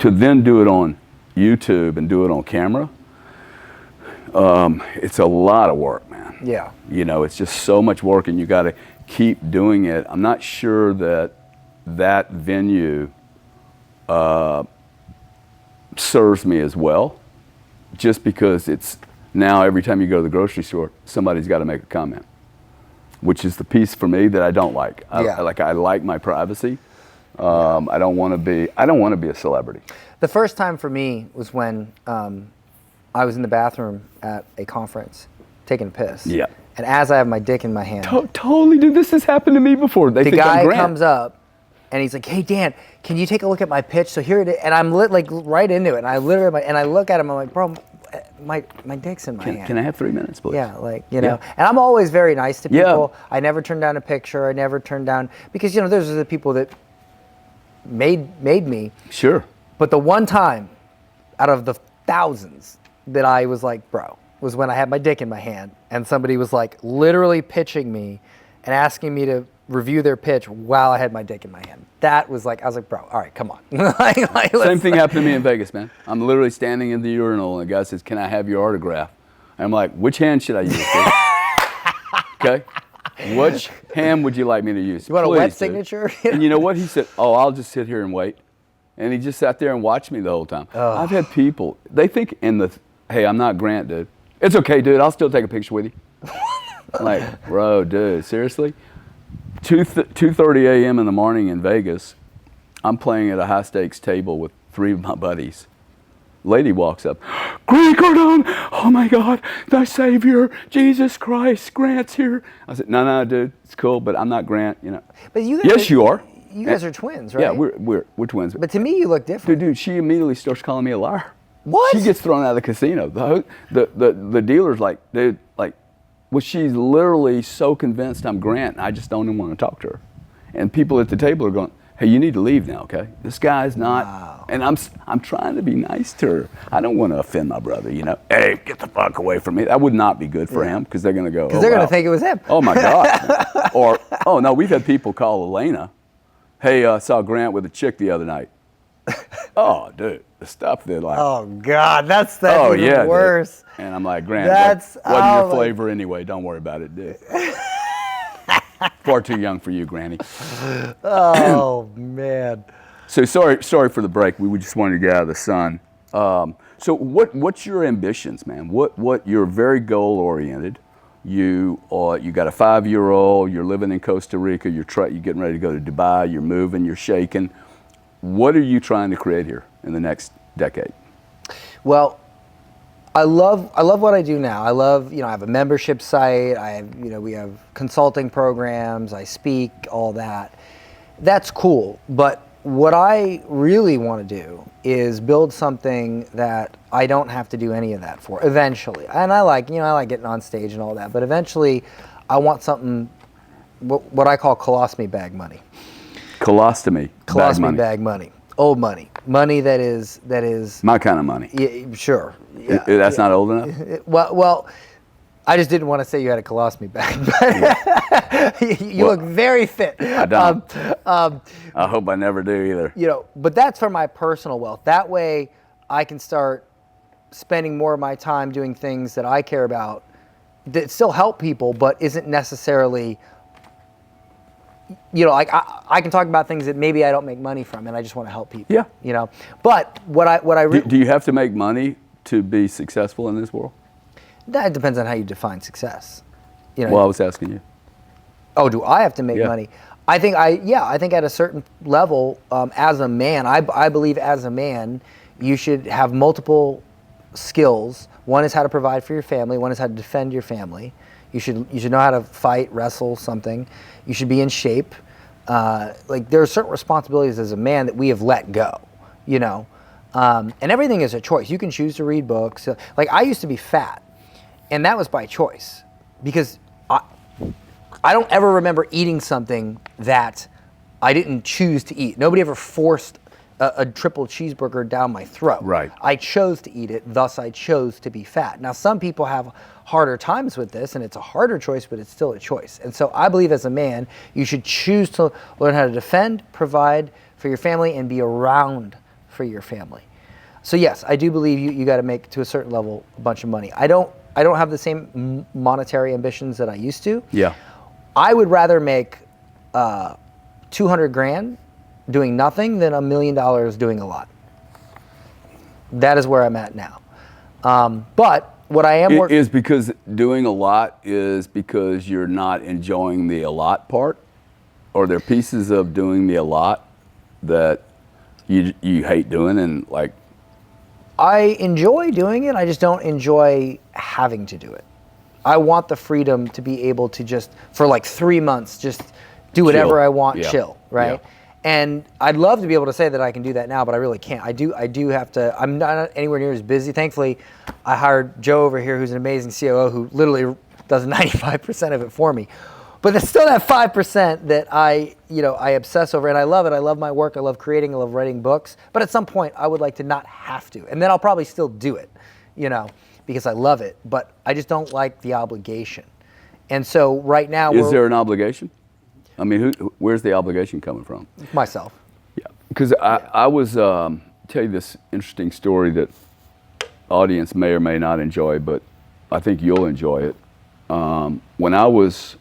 To then do it on YouTube and do it on camera, it's a lot of work, man. Yeah. It's just so much work, and you got to keep doing it. I'm not sure that venue serves me as well, just because it's now every time you go to the grocery store, somebody's got to make a comment, which is the piece for me that I don't like. I like my privacy. I don't want to be a celebrity. The first time for me was when I was in the bathroom at a conference taking a piss. Yeah. And as I have my dick in my hand, totally, dude. This has happened to me before. The guy comes up. And he's like, hey, Dan, can you take a look at my pitch? So here it is. And I'm right into it. And I look at him. I'm like, bro, my dick's in my hand. Can I have 3 minutes, please? Yeah, And I'm always very nice to people. Yeah. I never turn down a picture. I never turn down, because, those are the people that made me. Sure. But the one time out of the thousands that I was like, bro, was when I had my dick in my hand. And somebody was like literally pitching me and asking me to review their pitch while I had my dick in my hand. That was like, I was like, bro, all right, come on. Same thing happened to me in Vegas, man. I'm literally standing in the urinal and the guy says, can I have your autograph? And I'm like, which hand should I use? Okay? Which hand would you like me to use? You want a wet signature? And you know what? He said, oh, I'll just sit here and wait. And he just sat there and watched me the whole time. Oh. I've had people, they think hey, I'm not Grant, dude. It's okay, dude. I'll still take a picture with you. I'm like, bro, dude, seriously? 2:30 a.m. in the morning in Vegas, I'm playing at a high-stakes table with 3 of my buddies. Lady walks up, Gary Cardone, oh my God, thy Savior, Jesus Christ, Grant's here. I said, no, dude, it's cool, but I'm not Grant, But you guys yes, you are. You guys are twins, right? Yeah, we're twins. But to me, you look different. Dude, she immediately starts calling me a liar. What? She gets thrown out of the casino. The dealer's like, dude, well, she's literally so convinced I'm Grant, I just don't even want to talk to her. And people at the table are going, hey, you need to leave now, okay? This guy's not, wow. And I'm trying to be nice to her. I don't want to offend my brother, Hey, get the fuck away from me. That would not be good for him, because they're going to go, because they're going to think it was him. Oh my God. Or, oh no, we've had people call Elena, hey, I saw Grant with a chick the other night. Oh, dude, the stuff that like. Oh God, that's Oh even yeah, worse. dude. And I'm like, Grant, That's wasn't oh your my- flavor anyway. Don't worry about it, dude. Far too young for you, Granny. Oh man. So sorry for the break. We just wanted to get out of the sun. So what's your ambitions, man? What you're very goal oriented. You got a 5-year-old. You're living in Costa Rica. You're getting ready to go to Dubai. You're moving. You're shaking. What are you trying to create here in the next decade? Well, I love what I do now. I love, I have a membership site. I have, we have consulting programs. I speak, all that. That's cool. But what I really want to do is build something that I don't have to do any of that for eventually. And I like getting on stage and all that. But eventually, I want something, what I call colostomy bag money. Colostomy Bag money. Old money. Money that is my kind of money. Yeah, sure. Yeah, That's not old enough. Well, I just didn't want to say you had a colostomy bag. But you look very fit. I don't. I hope I never do either. But that's for my personal wealth. That way, I can start spending more of my time doing things that I care about that still help people, but isn't necessarily. Like I can talk about things that maybe I don't make money from, and I just want to help people. Yeah. But what I do you have to make money to be successful in this world? That depends on how you define success. Well, I was asking you. Oh, do I have to make money? I think at a certain level, as a man, I believe as a man, you should have multiple skills. One is how to provide for your family. One is how to defend your family. You should know how to fight, wrestle, something. You should be in shape. There are certain responsibilities as a man that we have let go, and everything is a choice. You can choose to read books. Like I used to be fat, and that was by choice because I don't ever remember eating something that I didn't choose to eat. Nobody ever forced a triple cheeseburger down my throat. Right. I chose to eat it, thus I chose to be fat. Now, some people have harder times with this, and it's a harder choice, but it's still a choice. And so I believe as a man, you should choose to learn how to defend, provide for your family, and be around for your family. So yes, I do believe you got to make, to a certain level, a bunch of money. I don't have the same monetary ambitions that I used to. Yeah. I would rather make 200 grand doing nothing than $1 million doing a lot. That is where I'm at now. But what I am is because doing a lot is because you're not enjoying the a lot part, or there are pieces of doing the a lot that you hate doing, and like. I enjoy doing it. I just don't enjoy having to do it. I want the freedom to be able to just for like 3 months just do whatever I want, chill, right? Yeah. And I'd love to be able to say that I can do that now, but I really can't. I do have to. I'm not anywhere near as busy. Thankfully, I hired Joe over here, who's an amazing COO who literally does 95% of it for me. But there's still that 5% that I obsess over, and I love it. I love my work. I love creating. I love writing books. But at some point, I would like to not have to, and then I'll probably still do it, because I love it. But I just don't like the obligation. And so right now, is there an obligation? I mean, where's the obligation coming from? Myself. Yeah, because I was tell you this interesting story that audience may or may not enjoy, but I think you'll enjoy it. When I was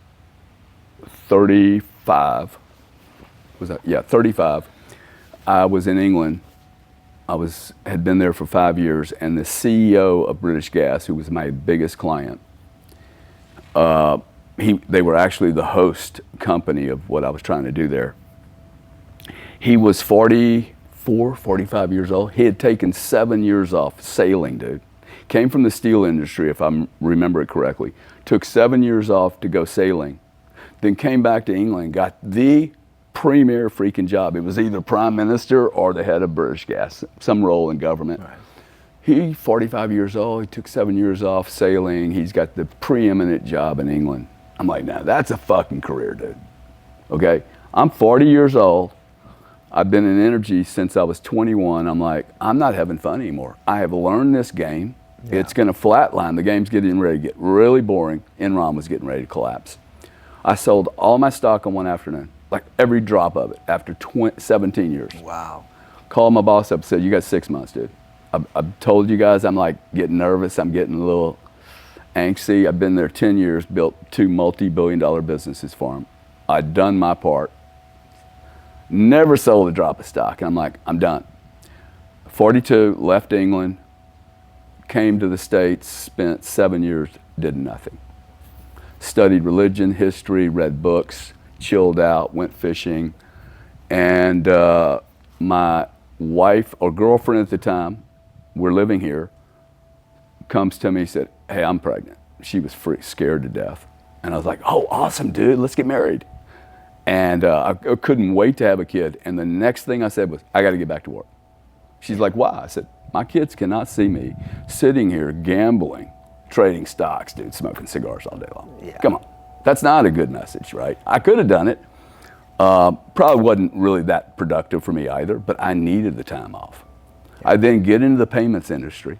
35, 35, I was in England. Had been there for 5 years, and the CEO of British Gas, who was my biggest client, they were actually the host company of what I was trying to do there. He was 44, 45 years old. He had taken 7 years off sailing, dude. Came from the steel industry, if I remember it correctly. Took 7 years off to go sailing. Then came back to England, got the premier freaking job. It was either prime minister or the head of British Gas, some role in government. Right. He, 45 years old, he took 7 years off sailing. He's got the preeminent job in England. I'm like, now that's a fucking career, dude. Okay? I'm 40 years old. I've been in energy since I was 21. I'm like, I'm not having fun anymore. I have learned this game. Yeah. It's going to flatline. The game's getting ready to get really boring. Enron was getting ready to collapse. I sold all my stock in one afternoon, like every drop of it, after 17 years. Wow. Called my boss up and said, you got 6 months, dude. I've told you guys I'm like getting nervous. I'm getting a little angsty. I've been there 10 years, built 2 multi-billion-dollar businesses for them. I'd done my part. Never sold a drop of stock. And I'm like, I'm done. 42, left England, came to the States, spent 7 years, did nothing. Studied religion, history, read books, chilled out, went fishing. And my wife or girlfriend at the time, we're living here, comes to me and said, hey, I'm pregnant. She was scared to death. And I was like, oh, awesome, dude, let's get married. And I couldn't wait to have a kid. And the next thing I said was, I got to get back to work. She's like, why? I said, my kids cannot see me sitting here gambling, trading stocks, dude, smoking cigars all day long. Yeah. Come on. That's not a good message, right? I could have done it. Probably wasn't really that productive for me either, but I needed the time off. I then get into the payments industry,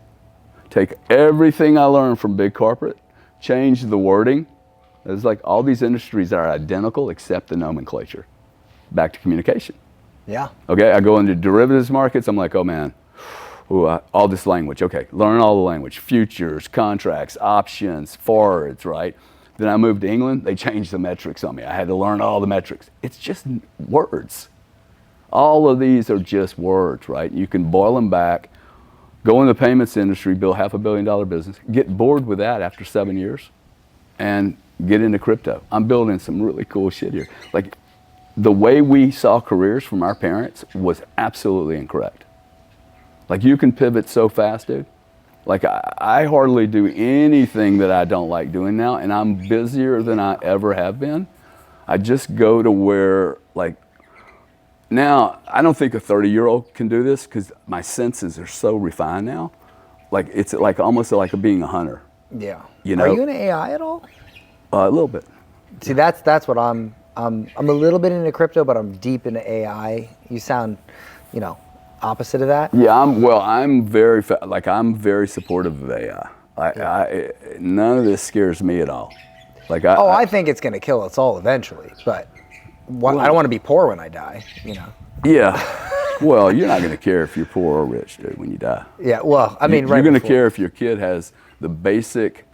take everything I learned from big corporate, change the wording. It's like all these industries are identical except the nomenclature. Back to communication. Yeah. Okay, I go into derivatives markets, I'm like, oh man, all this language. Okay, learn all the language. Futures, contracts, options, forwards, right? Then I moved to England, they changed the metrics on me. I had to learn all the metrics. It's just words. All of these are just words, right? You can boil them back, go in the payments industry, build $500 million business, get bored with that after 7 years, and get into crypto. I'm building some really cool shit here. Like, the way we saw careers from our parents was absolutely incorrect. Like, you can pivot so fast, dude. Like, I hardly do anything that I don't like doing now, and I'm busier than I ever have been. I just go to where, like, now, I don't think a 30-year-old can do this because my senses are so refined now. Like, it's like almost like being a hunter. Yeah. You know? Are you into AI at all? A little bit. See, that's what I'm a little bit into crypto, but I'm deep into AI. You sound, opposite of that. Yeah, I'm very supportive of AI. None of this scares me at all. Like, I think it's going to kill us all eventually, but I don't want to be poor when I die, Yeah. Well, you're not going to care if you're poor or rich, dude, when you die. Yeah, well, I mean, you're going to care if your kid has the basic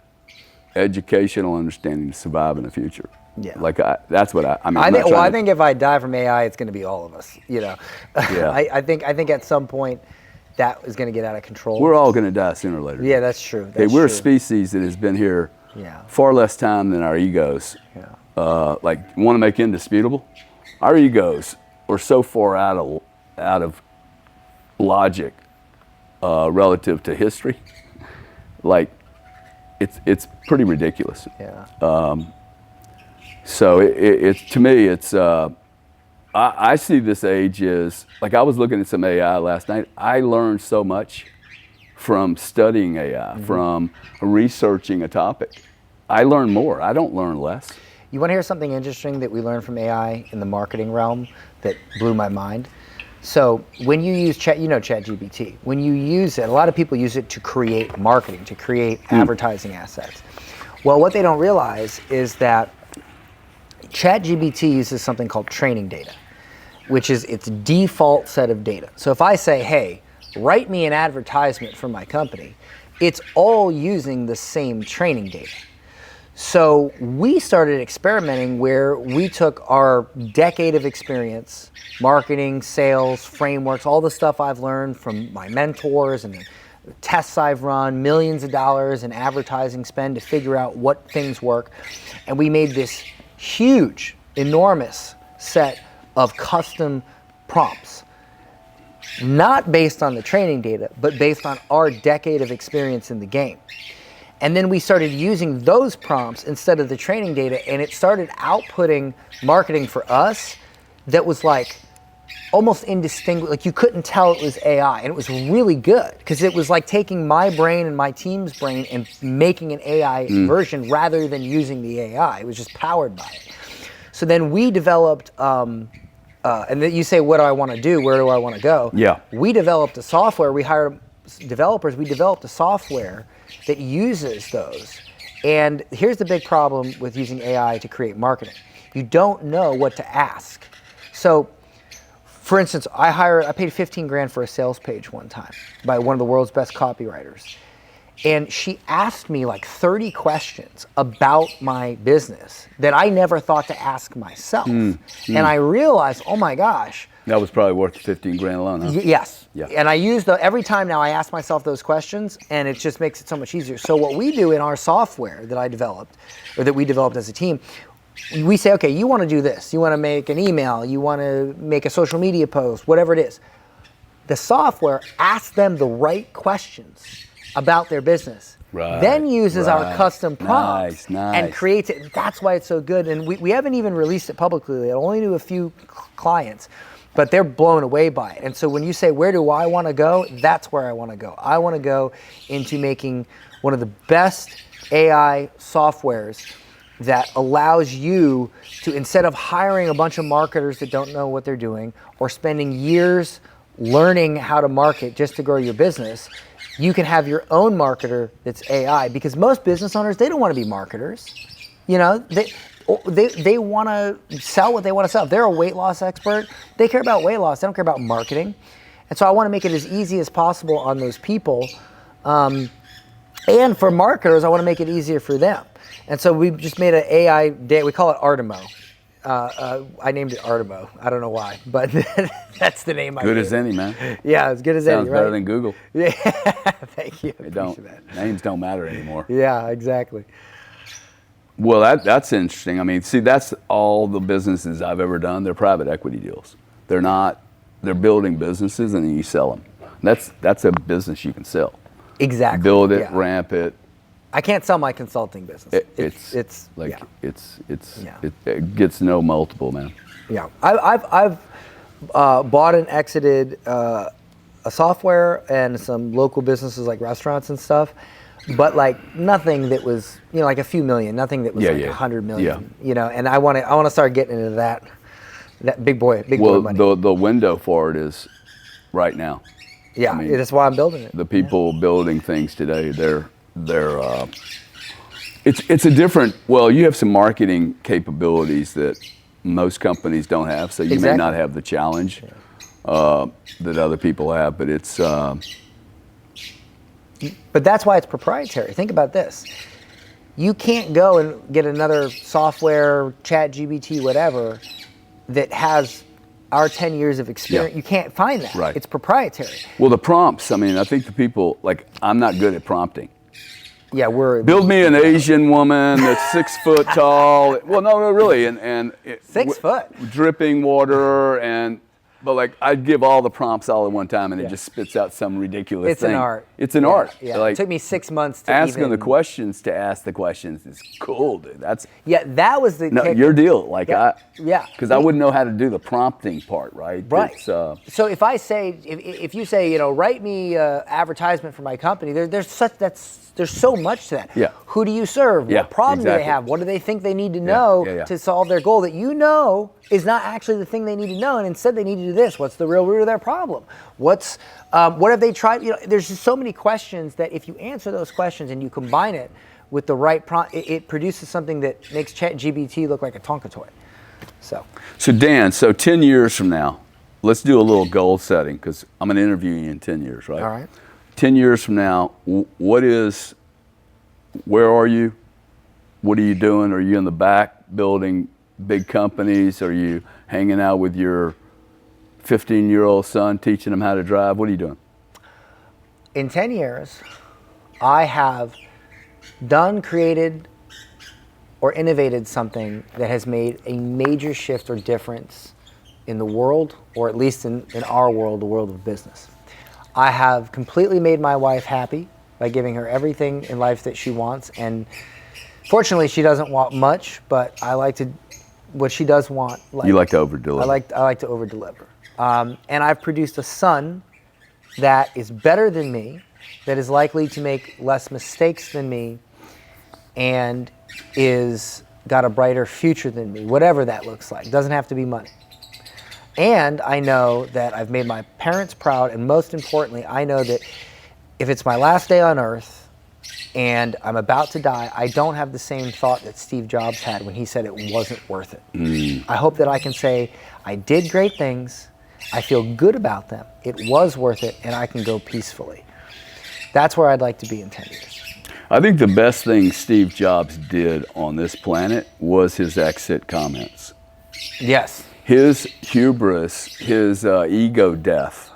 educational understanding to survive in the future. Yeah. Like, that's what I mean. I think if I die from AI, it's going to be all of us, Yeah. I think at some point that is going to get out of control. We're all going to die sooner or later. Yeah, that's true. We're a species that has been here far less time than our egos. Yeah. Like, want to make indisputable? Our egos are so far out of logic relative to history. Like, it's pretty ridiculous. Yeah. So to me, it's I see this age as, like, I was looking at some AI last night. I learned so much from studying AI, from researching a topic. I learn more. I don't learn less. You want to hear something interesting that we learned from AI in the marketing realm that blew my mind? So when you use ChatGPT, when you use it, a lot of people use it to create marketing, to create advertising assets. Well, what they don't realize is that ChatGPT uses something called training data, which is its default set of data. So if I say, hey, write me an advertisement for my company, it's all using the same training data. So we started experimenting where we took our decade of experience, marketing, sales, frameworks, all the stuff I've learned from my mentors and the tests I've run, millions of dollars in advertising spend to figure out what things work. And we made this huge, enormous set of custom prompts, not based on the training data, but based on our decade of experience in the game. And then we started using those prompts instead of the training data, and it started outputting marketing for us that was like almost indistinguishable. Like, you couldn't tell it was AI, and it was really good because it was like taking my brain and my team's brain and making an AI version rather than using the AI. It was just powered by it. So then we developed, and then you say, what do I want to do? Where do I want to go? Yeah. We developed a software. We hired developers. We developed a software that uses those. And here's the big problem with using AI to create marketing. You don't know what to ask. So for instance, I paid 15 grand for a sales page one time by one of the world's best copywriters. And she asked me like 30 questions about my business that I never thought to ask myself. And I realized, oh my gosh. That was probably worth 15 grand alone, huh? Yes. Yeah. And I use every time now I ask myself those questions, and it just makes it so much easier. So what we do in our software that I developed, or that we developed as a team, we say, okay, you want to do this. You want to make an email. You want to make a social media post, whatever it is. The software asks them the right questions about their business, then uses our custom prompts and creates it. That's why it's so good. And we haven't even released it publicly. I only knew a few clients, but they're blown away by it. And so when you say, where do I want to go? That's where I want to go. I want to go into making one of the best AI softwares that allows you to, instead of hiring a bunch of marketers that don't know what they're doing or spending years learning how to market just to grow your business, you can have your own marketer that's AI, because most business owners, they don't want to be marketers. You know, they want to sell what they want to sell. If they're a weight loss expert, they care about weight loss. They don't care about marketing. And so I want to make it as easy as possible on those people. And for marketers, I want to make it easier for them. And so we just made an AI day. We call it Artemo. I named it Artemo. I don't know why, but that's the name I gave. Good as any, man. Yeah, as good as any, right? Sounds better than Google. Yeah, thank you. Names don't matter anymore. Yeah, exactly. Well, that's interesting. I mean, see, that's all the businesses I've ever done. They're private equity deals. They're building businesses and then you sell them. That's a business you can sell. Exactly. Build it, ramp it. I can't sell my consulting business. It gets no multiple, man. Yeah, I've bought and exited a software and some local businesses like restaurants and stuff, but like nothing that was, like a few million, nothing that was like 100 million, and I want to start getting into that big boy money. Well, the window for it is right now. Yeah, that's why I'm building it. The people building things today, it's a different, you have some marketing capabilities that most companies don't have, so you may not have the challenge that other people have, but it's... But that's why it's proprietary. Think about this. You can't go and get another software, ChatGPT, whatever, that has our 10 years of experience. You can't find that. Right. It's proprietary. Well, the prompts, I think the people, I'm not good at prompting. Yeah, build me an Asian woman that's 6 foot tall. Well, no, really, and 6 foot, dripping water, but I'd give all the prompts all at one time, and it just spits out some ridiculous thing. It's an art. It's an art. Yeah. It took me 6 months to asking the questions to ask the questions is cool, dude. That was the your deal. Because I wouldn't know how to do the prompting part, right? Right. So if I say, if you say, write me advertisement for my company, there's so much to that. Yeah. Who do you serve? What problem do they have? What do they think they need to know to solve their goal that is not actually the thing they need to know, and instead they need to do this. What's the real root of their problem? What have they tried? There's just so many questions that if you answer those questions and you combine it with the right prompt, it produces something that makes ChatGPT look like a Tonka toy. So Dan, 10 years from now, let's do a little goal setting, because I'm going to interview you in 10 years, right? All right. 10 years from now, where are you? What are you doing? Are you in the back building big companies? Are you hanging out with your 15-year-old son, teaching him how to drive? What are you doing? In 10 years, I have done, created, or innovated something that has made a major shift or difference in the world, or at least in our world, the world of business. I have completely made my wife happy by giving her everything in life that she wants, and fortunately she doesn't want much, but I like to, what she does want. You like to over-deliver. I like to over-deliver. And I've produced a son that is better than me, that is likely to make less mistakes than me, and is got a brighter future than me, whatever that looks like. It doesn't have to be money. And I know that I've made my parents proud, and most importantly, I know that if it's my last day on earth and I'm about to die, I don't have the same thought that Steve Jobs had when he said it wasn't worth it. I hope that I can say, I did great things, I feel good about them. It was worth it, and I can go peacefully. That's where I'd like to be in 10 years. I think the best thing Steve Jobs did on this planet was his exit comments. Yes. His hubris, his ego death,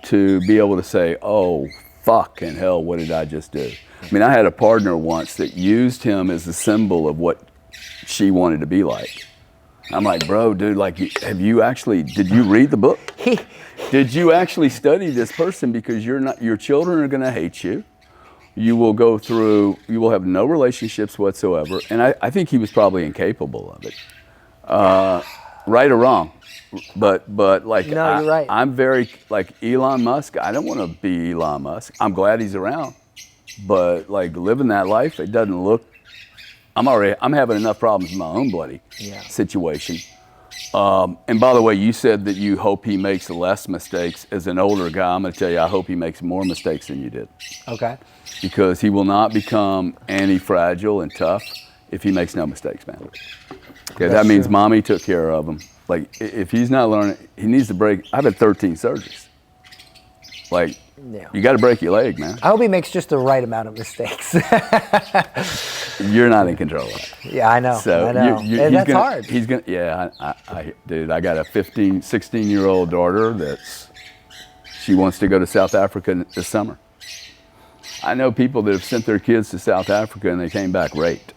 to be able to say, oh, fucking hell, what did I just do? I mean, I had a partner once that used him as a symbol of what she wanted to be like. I'm like, bro, dude, like, did you read the book? Did you actually study this person? Because your children are going to hate you. You will have no relationships whatsoever. And I think he was probably incapable of it. Right or wrong. But like, no, you're right. I'm very, like Elon Musk, I don't want to be Elon Musk. I'm glad he's around. But like living that life, it doesn't look, I'm having enough problems in my own bloody situation. And by the way, you said that you hope he makes less mistakes. As an older guy, I'm going to tell you, I hope he makes more mistakes than you did. Okay. Because he will not become anti-fragile and tough if he makes no mistakes, man. Okay, that means mommy took care of him. Like, if he's not learning, he needs to break. I've had 13 surgeries. Like, you got to break your leg, man. I hope he makes just the right amount of mistakes. You're not in control of it. Yeah, I know. So I know. And that's hard. He's gonna. Yeah, dude. I got a 16-year-old daughter she wants to go to South Africa this summer. I know people that have sent their kids to South Africa and they came back raped.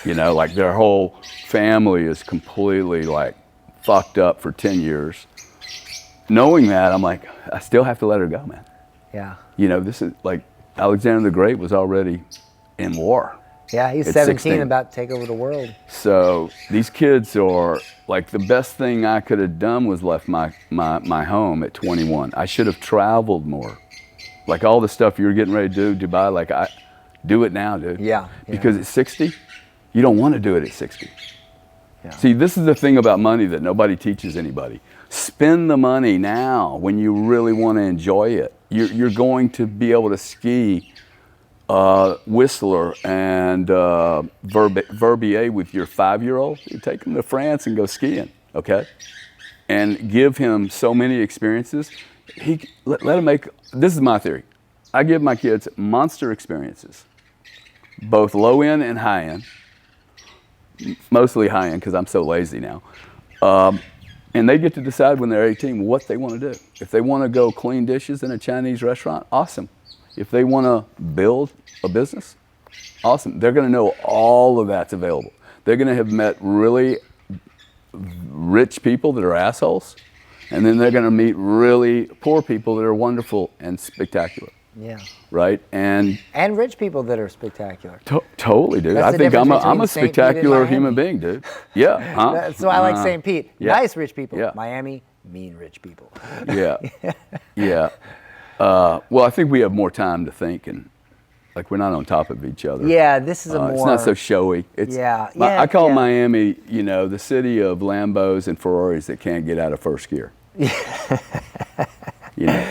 You know, like their whole family is completely like fucked up for 10 years. Knowing that, I'm like, I still have to let her go, man. Yeah. You know, this is like Alexander the Great was already in war. Yeah, he's 17, about to take over the world. So these kids are like, the best thing I could have done was left my home at 21. I should have traveled more. Like all the stuff you're getting ready to do, Dubai, like do it now, dude. Yeah. Because at 60, you don't want to do it at 60. Yeah. See, this is the thing about money that nobody teaches anybody. Spend the money now when you really want to enjoy it. You're going to be able to ski Whistler and Verbier with your 5-year-old. You take him to France and go skiing, okay? And give him so many experiences. Let him make, this is my theory. I give my kids monster experiences, both low end and high end. Mostly high end because I'm so lazy now. And they get to decide when they're 18 what they want to do. If they want to go clean dishes in a Chinese restaurant, awesome. If they want to build a business, awesome. They're going to know all of that's available. They're going to have met really rich people that are assholes, and then they're going to meet really poor people that are wonderful and spectacular. Yeah. Right? And rich people that are spectacular. Totally, dude. That's I think I'm a St. Pete spectacular and human being, dude. Yeah. Huh? That's why I like St. Pete. Yeah. Nice rich people. Yeah. Miami, mean rich people. Yeah. Yeah. Well, I think we have more time to think, and like we're not on top of each other. Yeah, this is It's not so showy. I call Miami, you know, the city of Lambos and Ferraris that can't get out of first gear. You know.